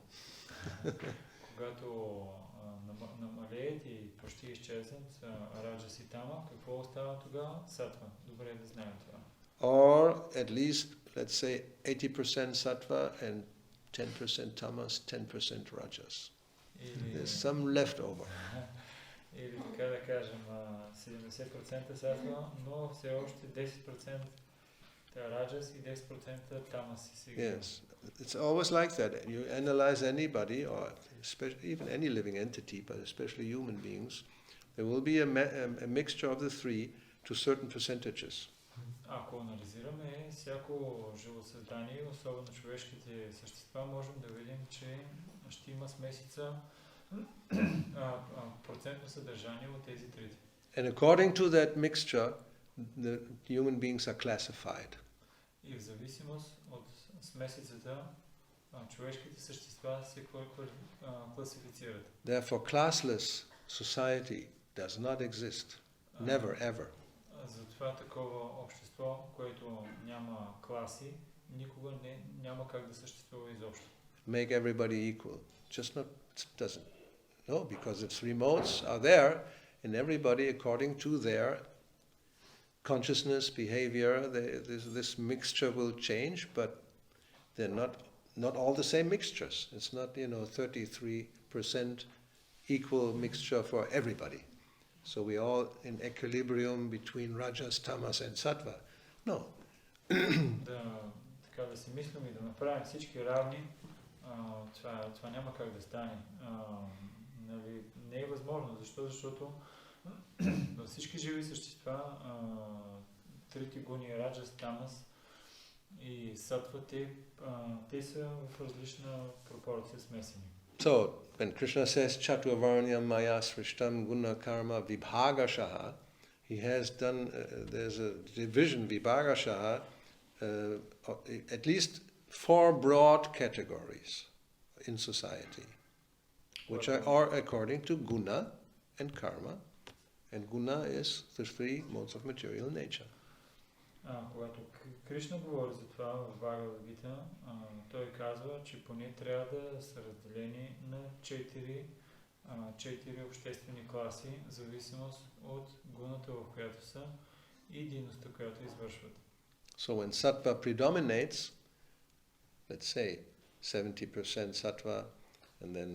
Когато намалеят и почти изчезнат Раджас и Тама, какво остава тогава? Сатва. Добре е да знаем това. Or at least, let's say, 80% Sattva and 10% Tamas, 10% Rajas. There's some left over. Или така да кажем 70% Сатва, но все още 10% Rajas и 10% Tamas си сега. Yes, it's always like that. You analyze anybody, or especially even any living entity, but especially human beings, there will be a mixture of the 3 to certain percentages. Ако анализираме всяко живо създание, особено човешките същества, можем да видим, че ще има смесица процентно съдържание от тези трите. And according to that mixture, the human beings are classified. И в зависимост от смесицата, човешките същества се класифицират. Therefore, classless society does not exist. Never, ever. Затова такова общество, което няма класи, никога няма как да съществува изобщо. Make everybody equal. Just not, it doesn't. No, because the 3 modes are there, and everybody according to their consciousness, behavior, this mixture will change, but they're not all the same mixtures. It's not, 33% equal mixture for everybody. So we all in equilibrium between Rajas, Tamas and Sattva. No. Така да си мислим и да направим всички равни, това няма как да стане. Не е възможно. Защо? Защото във всички живи същества, трите гуни, Раджас, Тамас и Сатва, те са в различна пропорция смесени. So, when Krishna says Chaturvarnyam Maya Srishtam Guna Karma Vibhagashaha, he has done, there's a division, Vibhagashaha, at least 4 broad categories in society, which are according to Guna and Karma, and Guna is the 3 modes of material nature. Когато Кришна говори за това в Бхагавад Гита, той казва, че поне трябва да са разделени на 4 обществени класи, в зависимост от гуната, в която са и дейността, която извършват. So when sattva predominates, let's say 70% sattva, and then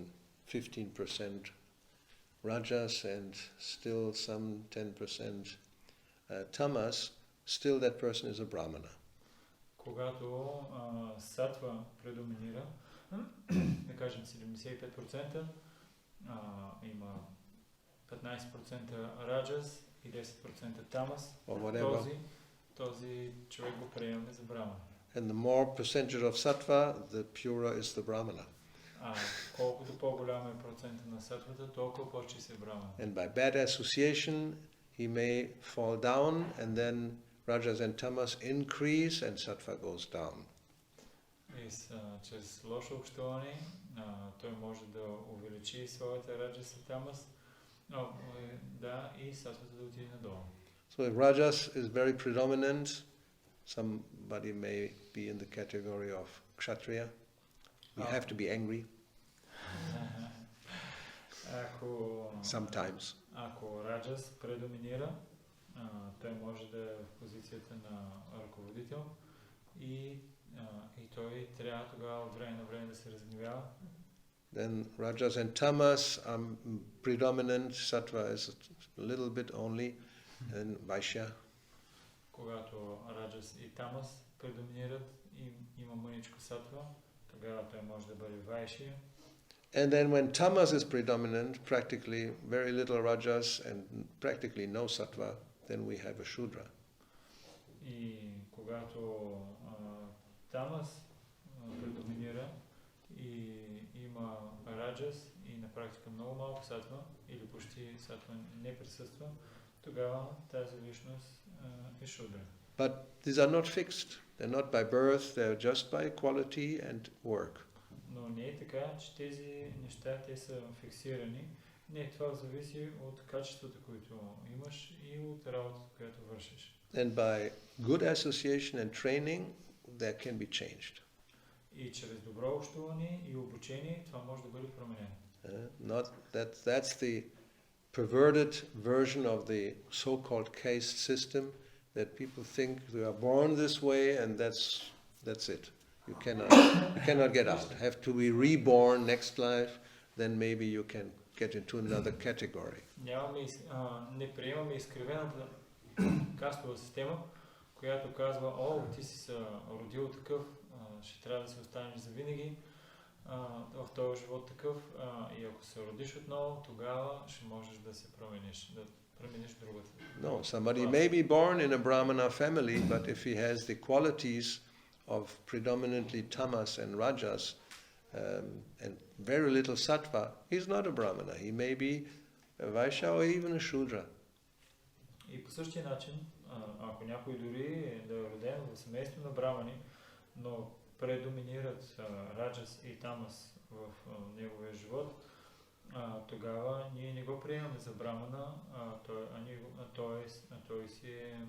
15% rajas, and still some 10% tamas, still that person is a brahmana. Когато сатва предоминира, да кажем 75%, има 15% раджас и 10% тамас, този човек го приемаме за брамана. And the more percentage of sattva, the purer is the brahmana. Колкото по-голям е процента на сатвата, толкова по-чист е брамана. And by bad association, he may fall down, and then rajas and tamas increase, and sattva goes down. И чрез лошо общуване, той може да увеличи своята раджас и тамас, и сатвата да отиде надолу. So if rajas is very predominant, somebody may be in the category of kshatriya. You have to be angry. Sometimes. Ако раджас предоминира, той може да е в позицията на ръководител и той трябва тогава от време на време да се разгневява. Then rajas and tamas are predominant, sattva is a little bit only, and vaishya. Когато раджас и тамас предоминират и има мъничко сатва, тогава той може да бъде вайшия. And then when tamas is predominant, practically very little rajas and practically no sattva, then we have a shudra. И когато тамас предоминира и има раджас и на практика много малко сатва или почти сатва не присъства, тогава тази личност е шудра. But these are not fixed. They're not by birth, they're just by quality and work. Но не е така, че тези неща те са фиксирани. Не, това зависи от качествата, които имаш и от работата, която вършиш. And by good association and training, that can be changed. И чрез добро общуване и обучение това може да бъде променено. That's the perverted version of the so-called caste system, that people think they are born this way and that's it. You cannot get out. Have to be reborn next life, then maybe you can get into another category. Не приемаме изкривената кастова система, която казва, ти си се родил такъв, ще трябва да се останеш завинаги в този живот такъв, и ако се родиш отново, тогава ще можеш да се промениш, да промениш другата. No, somebody may be born in a Brahmana family, but if he has the qualities of predominantly tamas and rajas and very little sattva, he's not a Brahmana. He may be a Vaishya or even a Shudra. И по същия начин, ако някой дори да е роден в семейство на брамани, но предоминират раджас и тамас в неговия живот, тогава ние не го приемаме за брамана, той си е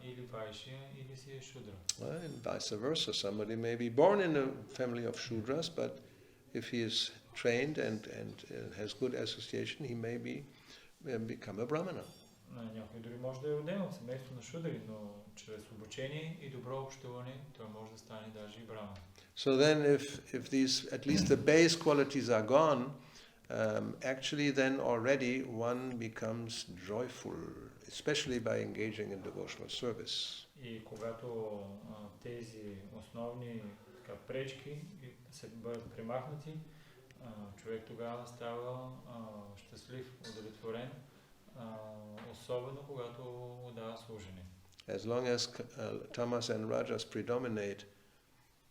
или вайшия, или си е шудра. And vice versa. Somebody may be born in a family of Shudras, but if he is trained and has good association, he may become a Brahmana. Някой дори може да е роден в семейство на шудри, но чрез обучение и добро общуване той може да стане даже и браман. So then if these, at least the base qualities are gone, actually then already one becomes joyful, especially by engaging in devotional service. И когато тези основни пречки се бъдат премахнати, човек тогава става щастлив, удовлетворен, особено когато отдава служение. As long as tamas and rajas predominate,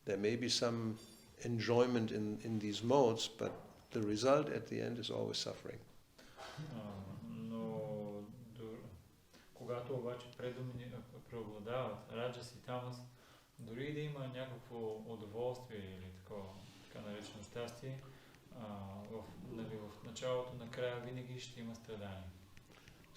there may be some enjoyment in these modes, but the result at the end is always suffering. Но когато обаче преобладават раджас и тамас, дори да има някакво удоволствие или така наречено щастие, в началото, накрая винаги ще има страдания.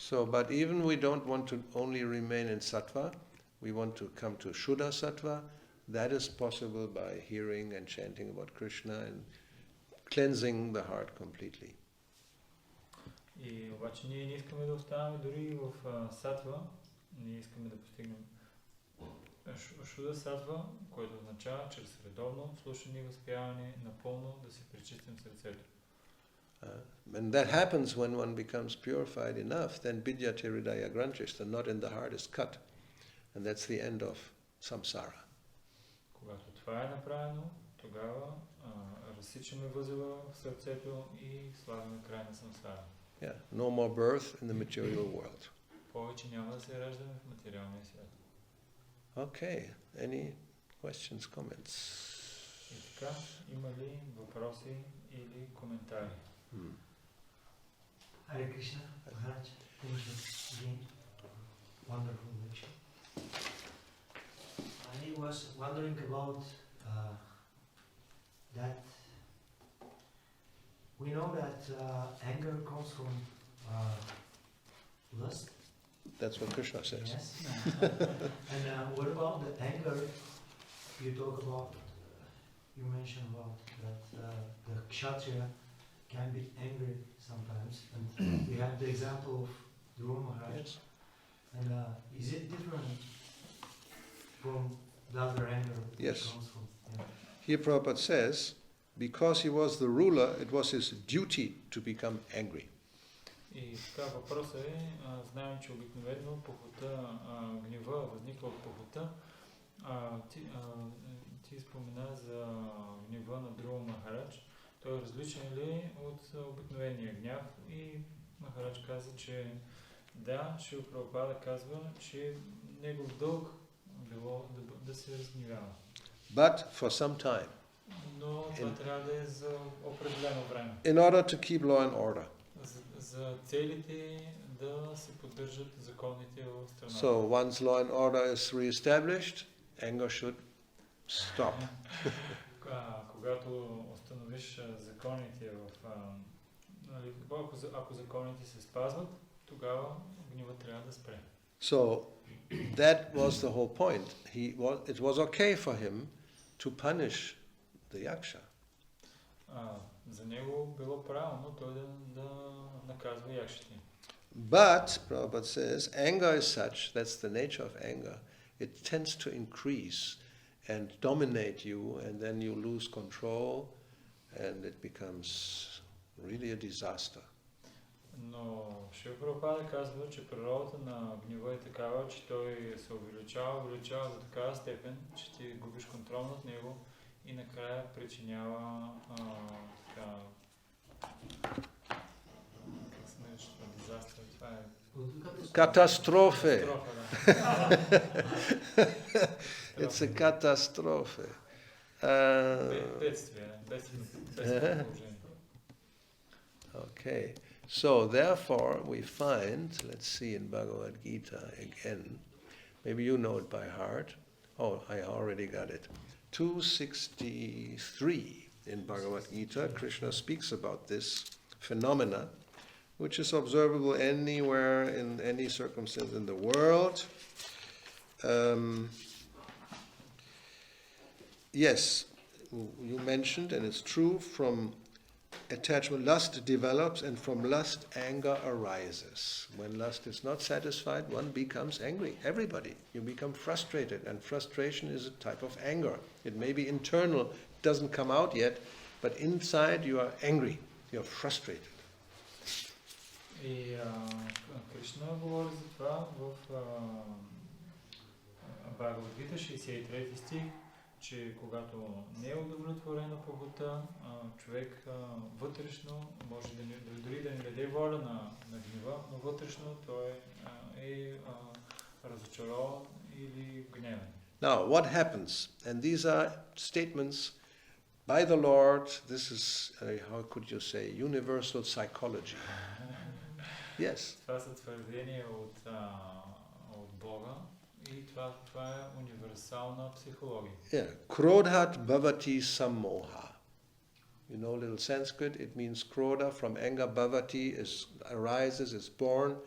So, but even we don't want to only remain in sattva, we want to come to Shuddha sattva. That is possible by hearing and chanting about Krishna and cleansing the heart completely. И обаче ние не искаме да оставаме дори в сатва, ние искаме да постигнем Шуда сатва, което означава чрез редовно слушане и възпяване напълно да си пречистим сърцето. And that happens when one becomes purified enough, then Vidyate Hridaya Granthis, the knot in the heart is cut. And that's the end of samsara. Когато това е направено, тогава разсичаме възела в сърцето и слагаме край на самсара. Yeah, no more birth in the material world. Повече няма да се раждаме в материалния свят. Okay, any questions, comments? И така, има ли въпроси или коментари? Hare Krishna, Maharaj, thank you again. Wonderful lecture. I was wondering about that. We know that anger comes from lust. That's what Krishna says. Yes. And what about the anger you talk about? You mentioned about that the kshatriya can be angry sometimes, and we have the example of Dhruva Maharaj. Yes. And is it different from the other anger that Yes. comes from? Yeah. Here Prabhupada says, because he was the ruler, it was his duty to become angry. И така въпросът е, знаем, че обикновено похота, гнева възниква от похота. Ти спомена за гнева на Dhruva Махарадж. Той е различен ли от обикновения гняв? И Махарадж каза, че да, Шрила Прабхупада казва, че негов дълг било да се разгневява. But for some time, Но това трябва да е за определено време. in order to keep law and order. За целите да се поддържат законите в страната. So once law and order is re-established, anger should stop. Когато установиш законите ако законите се спазват, тогава гнева трябва да спре. So that was the whole point. It was okay for him to punish the yaksha. За него било правилно той да наказва якшите. But, Prabhupada says, anger is such, that's the nature of anger, it tends to increase and dominate you, and then you lose control, and it becomes really a disaster. Но Шрила Прабхупада казва, че природата на гнева е такава, че той се увеличава до такава степен, че ти губиш контрол над него и накрая причинява как се нарича това, дизастър, това е Catastrophe. Катастрофа, да. It's a catastrophe. Бедствие положение. Okay. So therefore we find, let's see in Bhagavad Gita again, maybe you know it by heart. Oh, I already got it. 263 in Bhagavad Gita, Krishna speaks about this phenomena, which is observable anywhere in any circumstance in the world. Yes, you mentioned, and it's true, from attachment, lust develops, and from lust, anger arises. When lust is not satisfied, one becomes angry. Everybody. You become frustrated, and frustration is a type of anger. It may be internal, it doesn't come out yet, but inside you are angry, you're frustrated. И Кришна говори за това в Бхагавад Гита, 63 стих, че когато не е удовлетворена похота, човек вътрешно може дори да не даде воля на гнева, но вътрешно той е разочарован или гневен. Now, what happens? And these are statements by the Lord. This is, how could you say, universal psychology. Yes. Това са твърдения от Бога и това е универсална психология. Yeah. Krodhat bhavati sammoha. You know a little Sanskrit? It means krodha, from anger, bhavati arises, is born.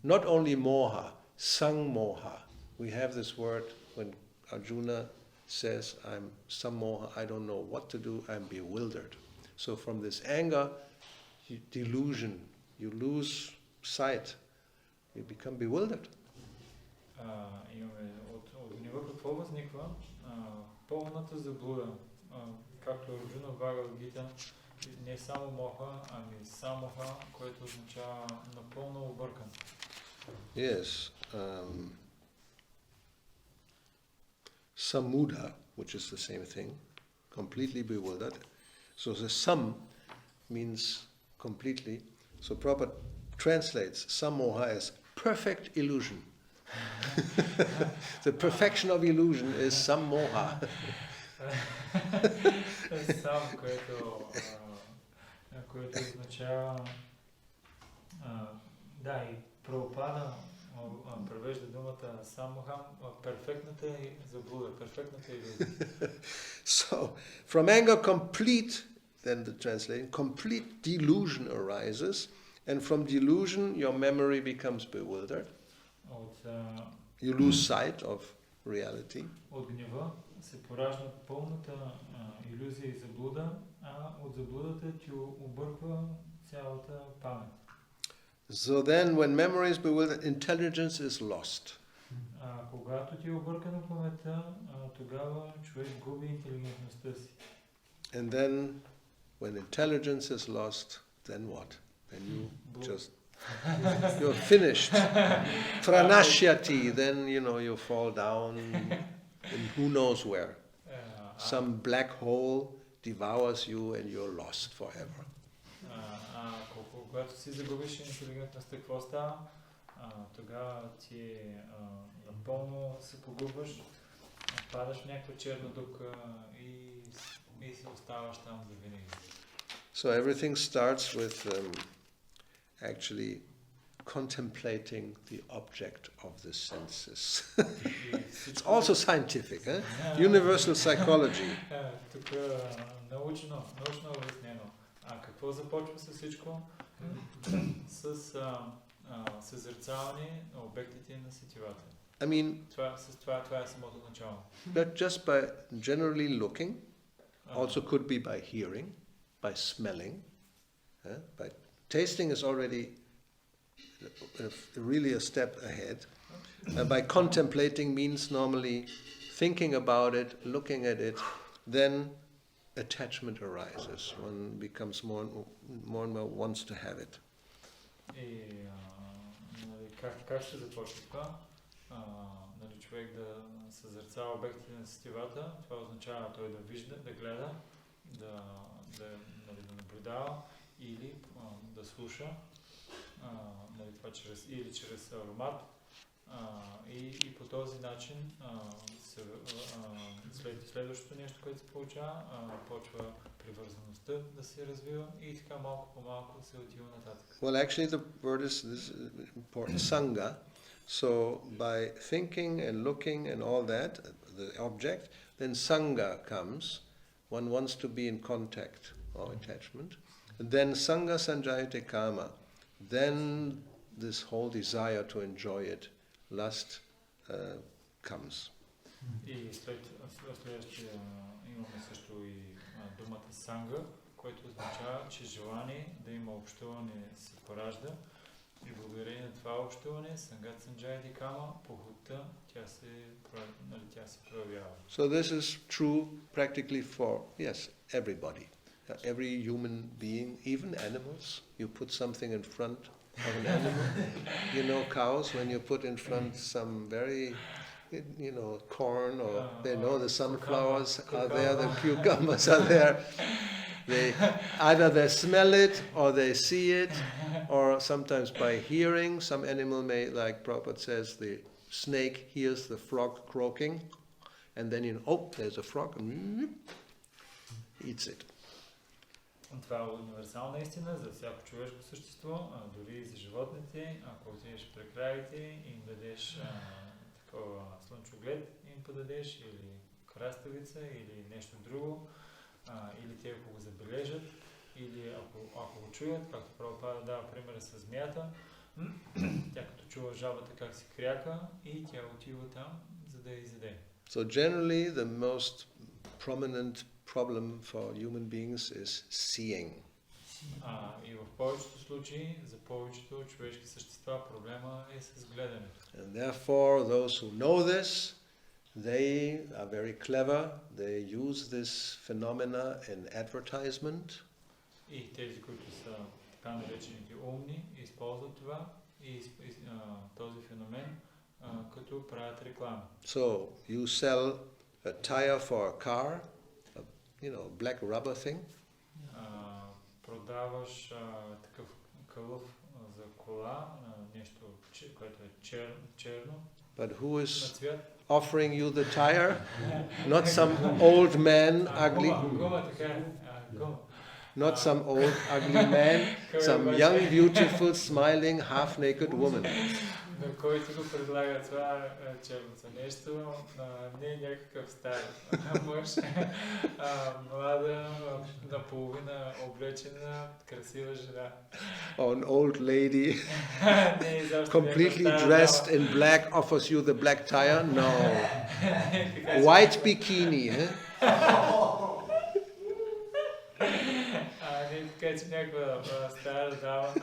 Not only moha, sangmoha. We have this word when Arjuna says, I'm sammoha, I don't know what to do, I'm bewildered. So from this anger, delusion, you lose sight, you become bewildered. имаме от гнева какво възниква? Пълната заблуда. Както Арджуна в Бхагавад Гита, не само моха, ами самоха, което означава напълно объркан. Yes. Samuda, which is the same thing, completely bewildered. So the sam means completely. So Prabhupada translates samoha as perfect illusion. The perfection of illusion is samoha. Сам, което означава да, и Прабхупада превежда думата самохам, перфектната заблуда, перфектната илюзия. So, from anger complete, then the translation, complete delusion arises, and from delusion your memory becomes bewildered. You lose sight of reality. От гнева се поражда пълната илюзия и заблуда, а от заблудата ти обърква цялата памет. So then, when memory is bewildered, intelligence is lost. Когато ти е объркана паметта, тогава човек губи интелигентността си. And then, when intelligence is lost, then what? Then you just, you're finished. Pranashyati, then, you fall down in who knows where. Some black hole devours you and you're lost forever. Когато си загубиш интелигентността, какво става? Тогава ти напълно се погубваш, падаш в някаква черна дупка и си оставаш там за винаги. So everything starts with actually contemplating the object of the senses. It's also scientific, eh? Universal psychology. Тук научно обяснено. Какво започва с всичко? С съзерцаване на обектите на сетивата. I mean, това е самото начало. But just by generally looking, also could be by hearing, by smelling, by tasting is already really a step ahead. By contemplating means normally thinking about it, looking at it, then attachment arises. One becomes more and more wants to have it. И как ще започне това? Човек да съзерцава обектите на сетивата, това означава той да вижда, да гледа, да наблюдава или да слуша, това чрез аромат, и по този начин следващото нещо, което се получава, почва привързаността да се развива и така малко по малко се отива нататък. Well, actually the word is important, sangha. So by thinking and looking and all that, the object, then sangha comes. One wants to be in contact or attachment. And then sangha sanjayate kama. Then this whole desire to enjoy it, lust, comes. И следващия имаме също и думата санга, което означава, че желание да има общуване се поражда и благодарение на това общуване, сангат санджайди кама, похотта, тя се проявява. So this is true practically for, yes, everybody. Every human being, even animals. You put something in front of an animal. Cows, when you put in front some very, corn, or they know the sunflowers are there, the cucumbers are there. Either they smell it or they see it, or sometimes by hearing. Some animal may, like Prabhupada says, the snake hears the frog croaking, and then there's a frog, and eats it. Това е универсална истина за всяко човешко същество, дори и за животните. Ако отидеш при краите и им дадеш такова слънчоглед, им подадеш, или краставица, или нещо друго, или те ако го забележат, или ако го чуят, както Прабхупада дава примера с змията, тя като чува жабата как се кряка и тя отива там, за да я изяде. So generally the most prominent problem for human beings is seeing. И в повечето случаи, за повечето човешки същества, проблема е с гледането. And therefore, those who know this, they are very clever. They use this phenomena in advertisement. И тези, които са така наречените умни, използват това и този феномен, като правят реклама. So you sell a tire for a car, a black rubber thing. Продаваш такъв кълъв за кола, нещо, което е черно, But who на is цвят. offering you the tire? Not some old man, ugly. Гума, така, гума. Not some old ugly man, some young, beautiful, smiling, half-naked woman. На който го предлага това черното нещо, не е някакъв стар мъж, млада, наполовина облечена, красива жена. Or an old lady, Не е изобщо completely някаква стара dressed дама. in black, offers you the black tire? No. Така че- White bikini, eh? Не така, че някаква стара дама,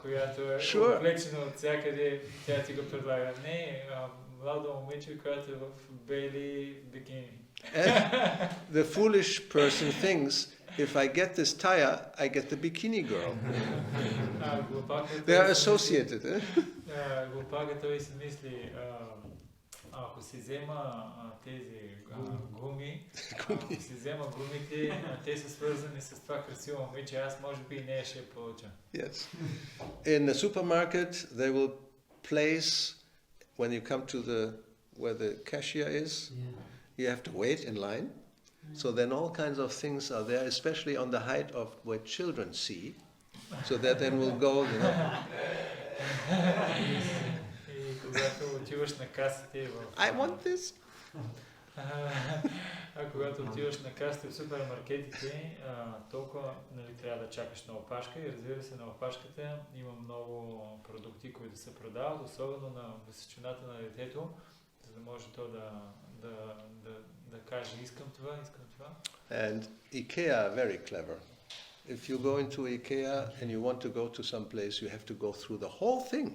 която е Sure. облечена от всякъде, тя ти го предлага. Не, млада момиче, която е в бели бикини. The foolish person thinks, if I get this tire, I get the bikini girl. Глупакът They are associated, eh? Глупакът той си мисли, ако си взема тези гуми, ако си взема гумите, те са свързани с това красиво момиче, аз може би и нея ще я получа. Yes. In the supermarket, they will place, when you come to where the cashier is, you have to wait in line. So then all kinds of things are there, especially on the height of where children see. So that then will go, И когато отиваш на касите I want this. Когато отиваш на касите в супермаркетите, толкова трябва да чакаш на опашка и разбира се на опашката има много продукти, които се продават, особено на височината на детето, за да може то да каже искам това. And IKEA are very clever. If you go into IKEA and you want to go to some place, you have to go through the whole thing.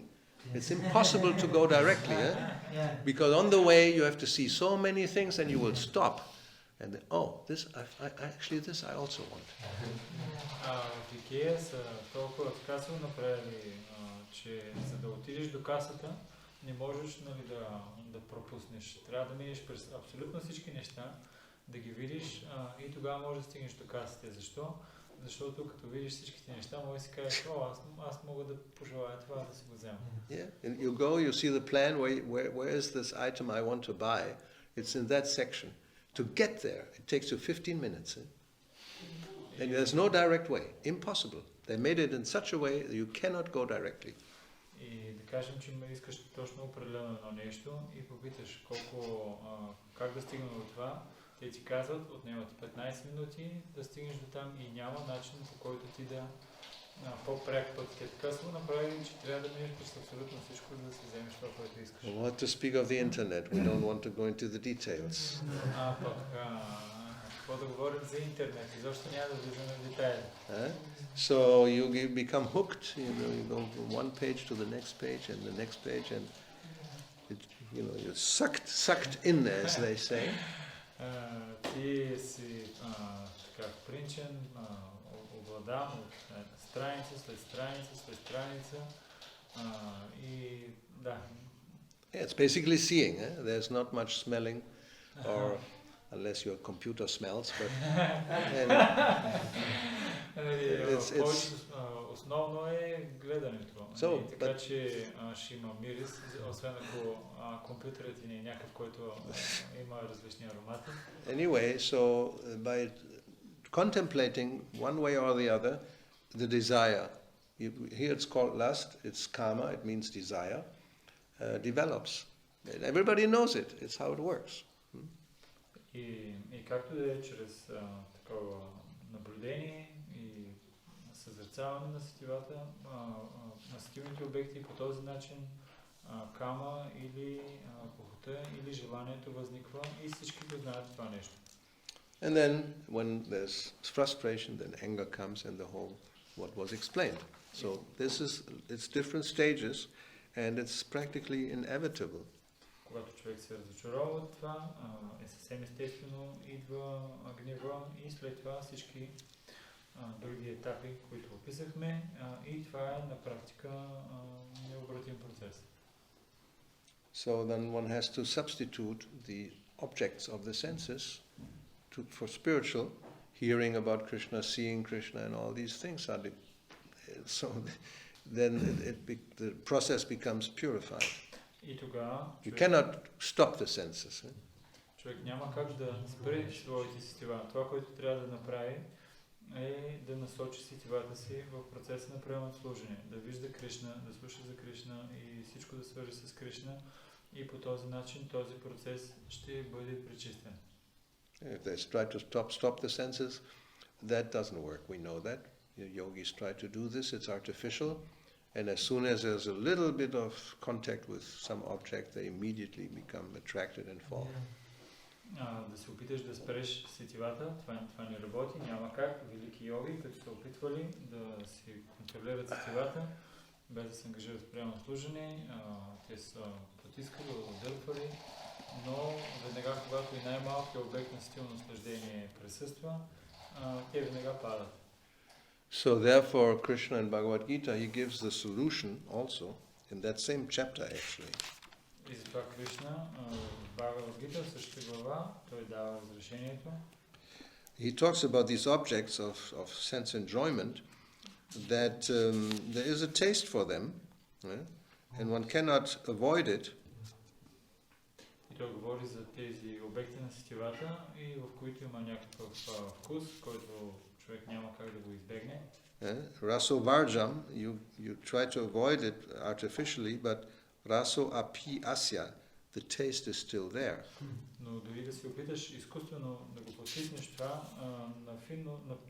It's impossible to go directly, because on the way you have to see so many things and you will stop. And then, this I also want. В Икея са толкова така са направили, че за да отидеш до касата, не можеш да пропуснеш. Трябва да минеш през абсолютно всички неща, да ги видиш и тогава можеш да стигнеш до касите. Защо? Защото като видиш всичките неща, може да си кажеш, аз мога да пожелая това да си го взема. Yeah, and you go, you see the plan, where is this item I want to buy? It's in that section. To get there, it takes you 15 minutes. And there's no direct way. Impossible. They made it in such a way that you cannot go directly. И да кажем, че искаш точно определено едно нещо и попиташ как да стигна до това, те ти казват, отнемат 15 минути да стигнеш до там и няма начин, по който ти да по-пряк път. Те така са го направили, че трябва да минеш през абсолютно всичко, за да си вземеш това, което искаш. What to speak of the internet? We don't want to go into the details. Какво да говорим за интернет? Изобщо няма да влизаме в детайли. So you become hooked. You go from one page to the next page and the next page, and you're sucked in there, as they say. Ти си така впринчен, обладан от страница след страница след страница и да. Yeah, it's basically seeing. There's not much smelling, or unless your computer smells, but основно е гледането. Така че ще има мирис, освен ако компютърът ти не е някакъв, който има различни аромати. Anyway, so by contemplating one way or the other, the desire, here it's called lust, it's karma, it means desire, develops. And everybody knows it, it's how it works. И както да е чрез такова наблюдение и съзерцаване на сетивата, на сетивните обекти по този начин кама или похота или желанието възниква и всички го знаят това нещо. And then when there's frustration, then anger comes and the whole, what was explained. So it's different stages and it's practically inevitable. Когато човек се разочарова от това, е съвсем естествено, идва гнева и след това всички други етапи, които описахме, и това е на практика необратим процес. So then one has to substitute the objects of the senses for spiritual, hearing about Krishna, seeing Krishna, and all these things are then the process becomes purified. И тогава You cannot stop the senses. човек няма как да спре своите сетива. Това, което трябва да направи, е да насочи сетивата си в процеса на приемат служение, да вижда Кришна, да слуша за Кришна и всичко да свържи с Кришна, и по този начин този процес ще бъде пречистен. If they try to stop the senses, that doesn't work. We know that. The yogis try to do this. It's artificial. And as soon as there's a little bit of contact with some object, they immediately become attracted and fall. Да се опиташ да спреш сетивата, това не работи, няма как. Велики йоги, като са опитвали да си контролират сетивата, без да се ангажират в приемно служение, те са потискали, отдърпвали, но веднага, когато и най-малкият обект на сетивно наслаждение присъства, те веднага падат. So therefore, Krishna in Bhagavad Gita, he gives the solution also in that same chapter actually. И затова Кришна в Бхагавад Гита, в същата глава, той дава разрешението. He talks about these objects of sense enjoyment, that there is a taste for them, and one cannot avoid it. И той говори за тези обекти на сетивата, и в които има някакъв вкус, който човек няма как да го избегне. Raso varjam, you try to avoid it artificially, but raso api asya, the taste is still there. Но дори да се опиташ изкуствено да го потиснеш това,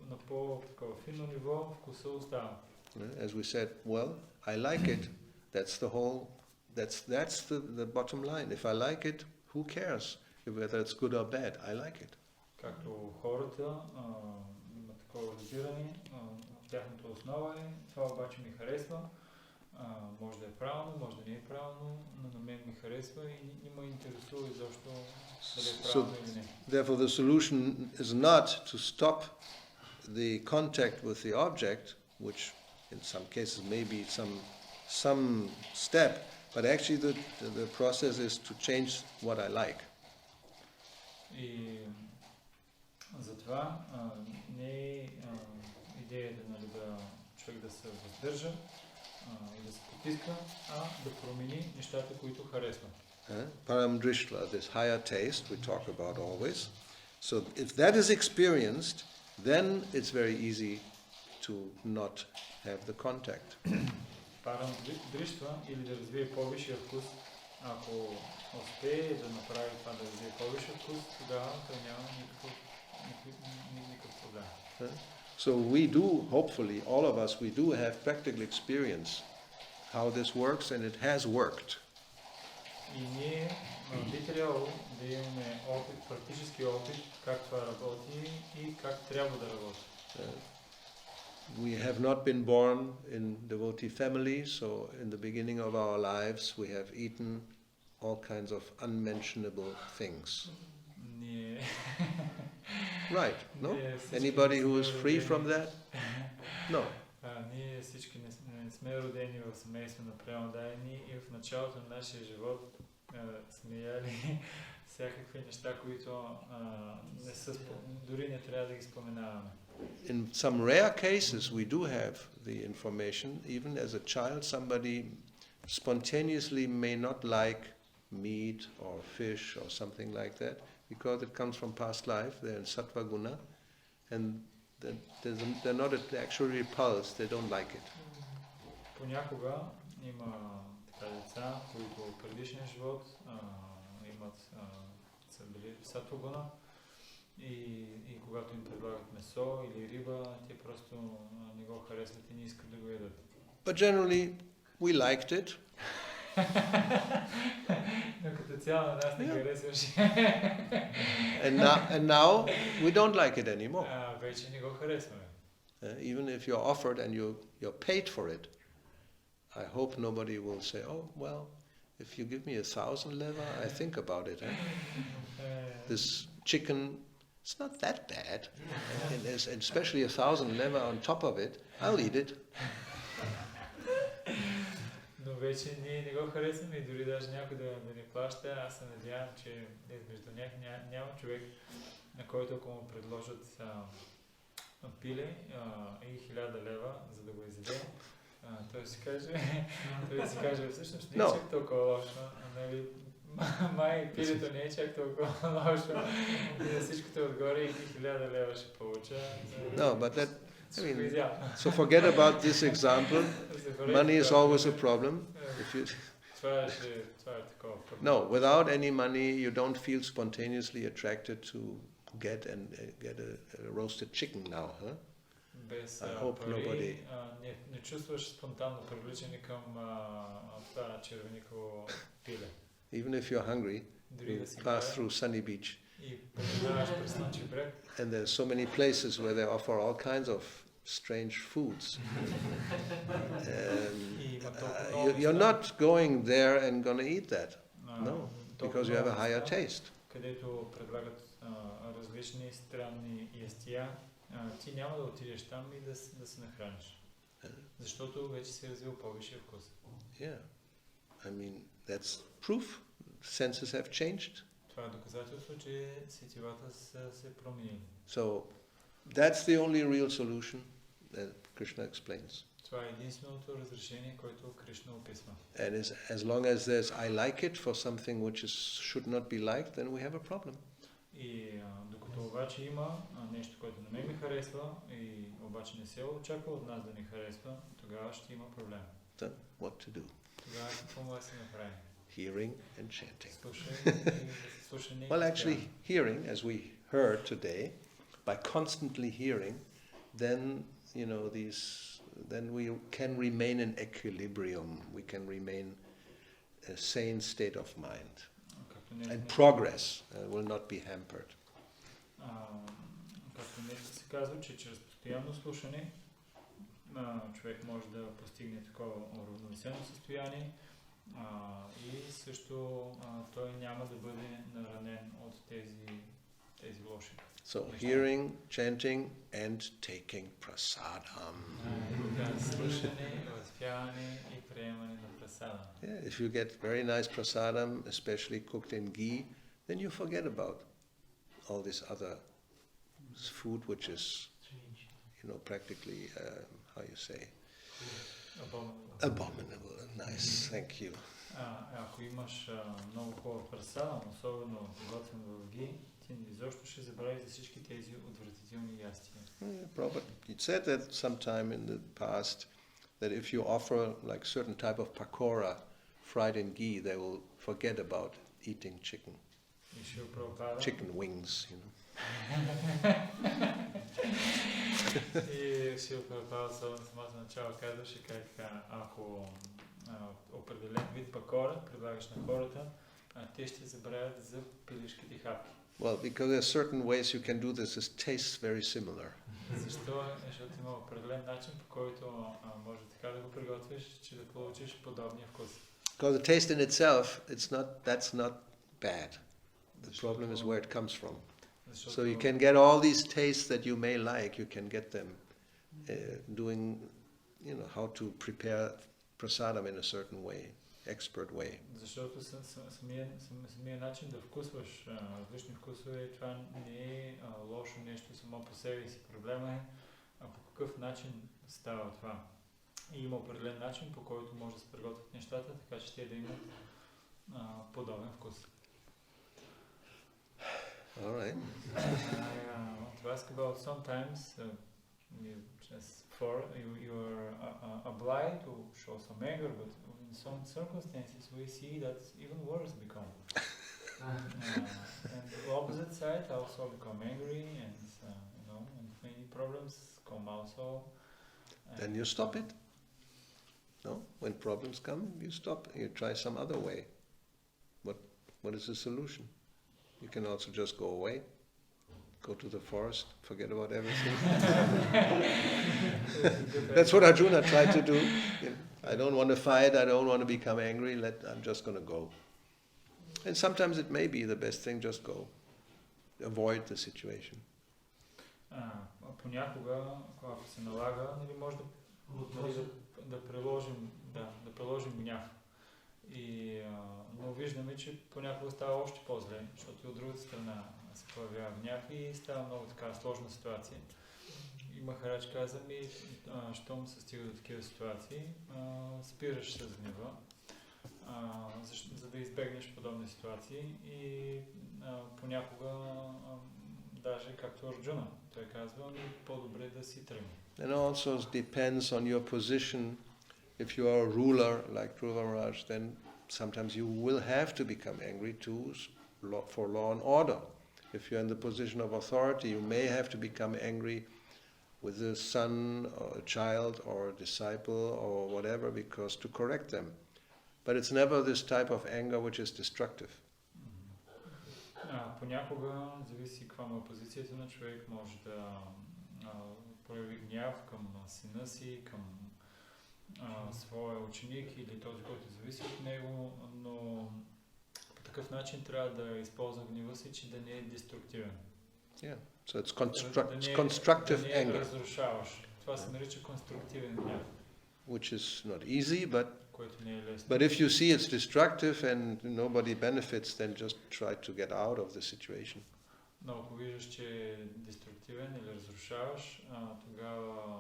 на по-такова финно ниво вкуса остава. As we said, well, I like it. That's the bottom line. If I like it, who cares whether it's good or bad? I like it. Както хората има такова разбиране, тяхната основа е, това обаче ми харесва, може да е правилно, може да не е правилно, но на мен ми харесва и не ме интересува изобщо дали е правилно или не. Therefore the solution is not to stop the contact with the object, which in some cases may be some step, but actually the process is to change what I like. И затова не е идеята, нали, да човек да се въздържа и да се потиска, да промени нещата, които харесва. Param drishtva, this higher taste we talk about always. So if that is experienced, then it's very easy to not have the contact. Парам дриштва, или да развие по-висшия вкус, ако успее да направи това да развие по-висшия вкус, тогава той няма никакъв проблем. So we do, hopefully, all of us, we do have practical experience how this works, and it has worked. И ние би трябвало да имаме практически опит как това работи и как трябва да работи. We have not been born in devotee families, so in the beginning of our lives we have eaten all kinds of unmentionable things. Right, no? Anybody who is free from that? No. Ние всички не сме родени в семейство на преодайни и в началото на нашия живот сме яли всякакви неща, които дори не трябва да ги споменаваме. In some rare cases we do have the information, even as a child somebody spontaneously may not like meat or fish or something like that, because it comes from past life, they're in sattva guna, and they're not actually repulsed, they don't like it. Понякога има така деца, които в предишния живот са били в саттва гуна, и когато им предлагат месо или риба, те просто не го харесват и не искат да го ядат. But generally we liked it. Но като цяло на нас не Yeah. харесваше. And now we don't like it anymore. Вече не го харесваме. Even if you're offered and you're paid for it, I hope nobody will say, "Oh, well, if you give me 1,000 lever, I think about it." This chicken, it's not that bad, and especially 1,000 lever on top of it, I'll eat it. Но вече ние не го харесваме и дори даже някой да ни плаща. Аз се надявам, че между няма човек, на който ако му предложат пиле и 1000 лева, за да го изяде, той си каже, всъщност не е чак толкова лошо, нали? Май пилето не е чак толкова лошо и на всичкото отгоре и 1000 лева ще получа. No, but that, I mean, so forget about this example. Money is always a problem. If you No, without any money, you don't feel spontaneously attracted to get a roasted chicken now, huh? Без I hope пари nobody. не чувстваш спонтанно привличане към това червениково пиле. Even if you're hungry, Дори you да си pass гладен through Sunny Beach, и преминаваш през Слънчев бряг. and there's so many places where they offer all kinds of strange foods. И има толкова You're not going there and gonna eat that. No, толкова because you have a много higher места, taste. където предлагат различни странни ястия, ти няма да отидеш там и да се нахраниш. Защото вече си развил по-висшия вкус. Yeah, I mean that's proof. Senses have changed. Това е доказателство, че сетивата са се променили. So that's the only real solution that Krishna explains. Това е единственото разрешение, което Кришна описва. And as long as there's I like it for something which should not be liked, then we have a problem. И докато обаче има нещо, което на мен ми харесва и обаче не се очаква от нас да ни харесва, тогава ще има проблем. Then what to do? Тогава какво може да се направи? Hearing and chanting. Слушане. Well, actually, hearing, as we heard today, by constantly hearing, then then we can remain in equilibrium. We can remain a sane state of mind, and progress will not be hampered. Както нещо се казва, че чрез постоянно слушане човек може да постигне такова уравновесено състояние и също той няма да бъде наранен от тези лоши. So hearing, chanting, and taking prasadam. Слушане, възпяване и приемане на прасадам. Yeah, if you get very nice prasadam, especially cooked in ghee, then you forget about all this other food which is, practically, how you say, abominable. Nice, thank you. Ако имаш много хубав прасадам, особено готвен в ги, ти изобщо ще забравиш за всички тези отвратителни ястия. Prabhupada said that sometime in the past that if you offer like certain type of pakora fried in ghee, they will forget about eating chicken. Chicken wings, И Шрила Прабхупада в самото начало казваше как ако определен вид пакора предлагаш на хората, те ще забравят за пилешките хапки. Well, because there are certain ways you can do this. It tastes very similar. Защо? Защото има определен начин, по който може така да го приготвиш, че да получиш подобния вкус. Because the taste in itself, that's not bad. The problem is where it comes from. So you can get all these tastes that you may like. You can get them doing, how to prepare prasadam in a certain way, expert way. Защото самия начин да вкусваш различни вкусове, това не е лошо нещо само по себе си. Проблема е по какъв начин става това. И има определен начин, по който може да се приготвят нещата, така че те да имат подобен вкус. All right. I want to ask about sometimes you are obliged to show some anger, but in some circumstances we see that even worse become. And the opposite side also become angry, and and many problems come also. Then you stop it. No? When problems come, you stop and you try some other way. What is the solution? You can also just go away, go to the forest, forget about everything. That's what Arjuna tried to do. You know, I don't want to fight, I don't want to become angry, I'm just going to go. And sometimes it may be the best thing, just go. Avoid the situation. Понякога, когато се налага, нали, може да приложим гняв. Но виждаме, че понякога става още по-зле, защото и от другата страна се появява гняв и става много така сложна ситуация. И Махарадж каза ми, щом се стига до такива ситуации, спираш с гнева, за да избегнеш подобни ситуации и понякога даже както Арджуна, той казва, по-добре да си тръгне. And also it depends on your position. If you are a ruler like Dhruva Maharaj, then sometimes you will have to become angry for law and order. If you're in the position of authority, you may have to become angry with a son or a child or a disciple or whatever, because to correct them. But it's never this type of anger which is destructive. Понякога, зависи каква му е позицията на човек, може да прояви гняв към сина си, към своя ученик или този, който зависи от него, но по такъв начин трябва да използва гнева си, че да не е деструктивен. Yeah. So it's constructive да anger. Не разрушаваш. Това се нарича конструктивен гняв. Which is not easy, but But if you see it's destructive and nobody benefits, then just try to get out of the situation. Но ако виждаш, че е деструктивен или разрушаваш, тогава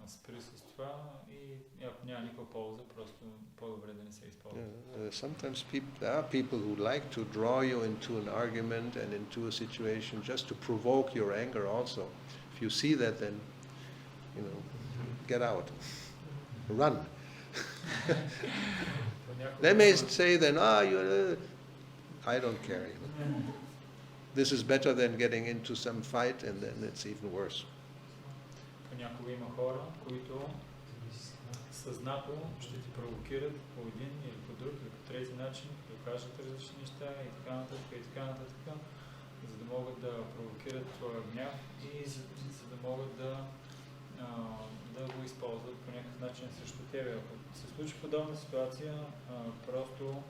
спри с това и ако няма никаква полза, просто по-добре да не се използва. Sometimes there are people who like to draw you into an argument and into a situation just to provoke your anger also. If you see that, then, get out. Run. They may say then, I don't care. This is better than getting into some fight and then it's even worse. Понякога има хора, които съзнато ще ти провокират по един или по друг или по трети начин, да кажат различни неща и така нататък, за да могат да провокират твоя гняв и за да могат да го използват по някакъв начин срещу тебе. Ако се случи подобна ситуация, просто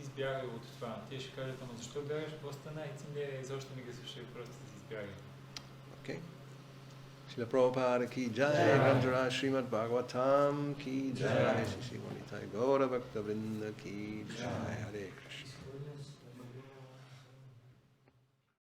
избягай от това. Те ще кажат, ама защо бягаш, какво стана и ти не, изобщо не ги слушай, просто си избягай. Okay. Srila Prabhupada ki jai, Granthara Srimad Bhagavatam ki jai, Sri Manitai Gaura Bhakta Vrinda ki jai, Hare Krishna.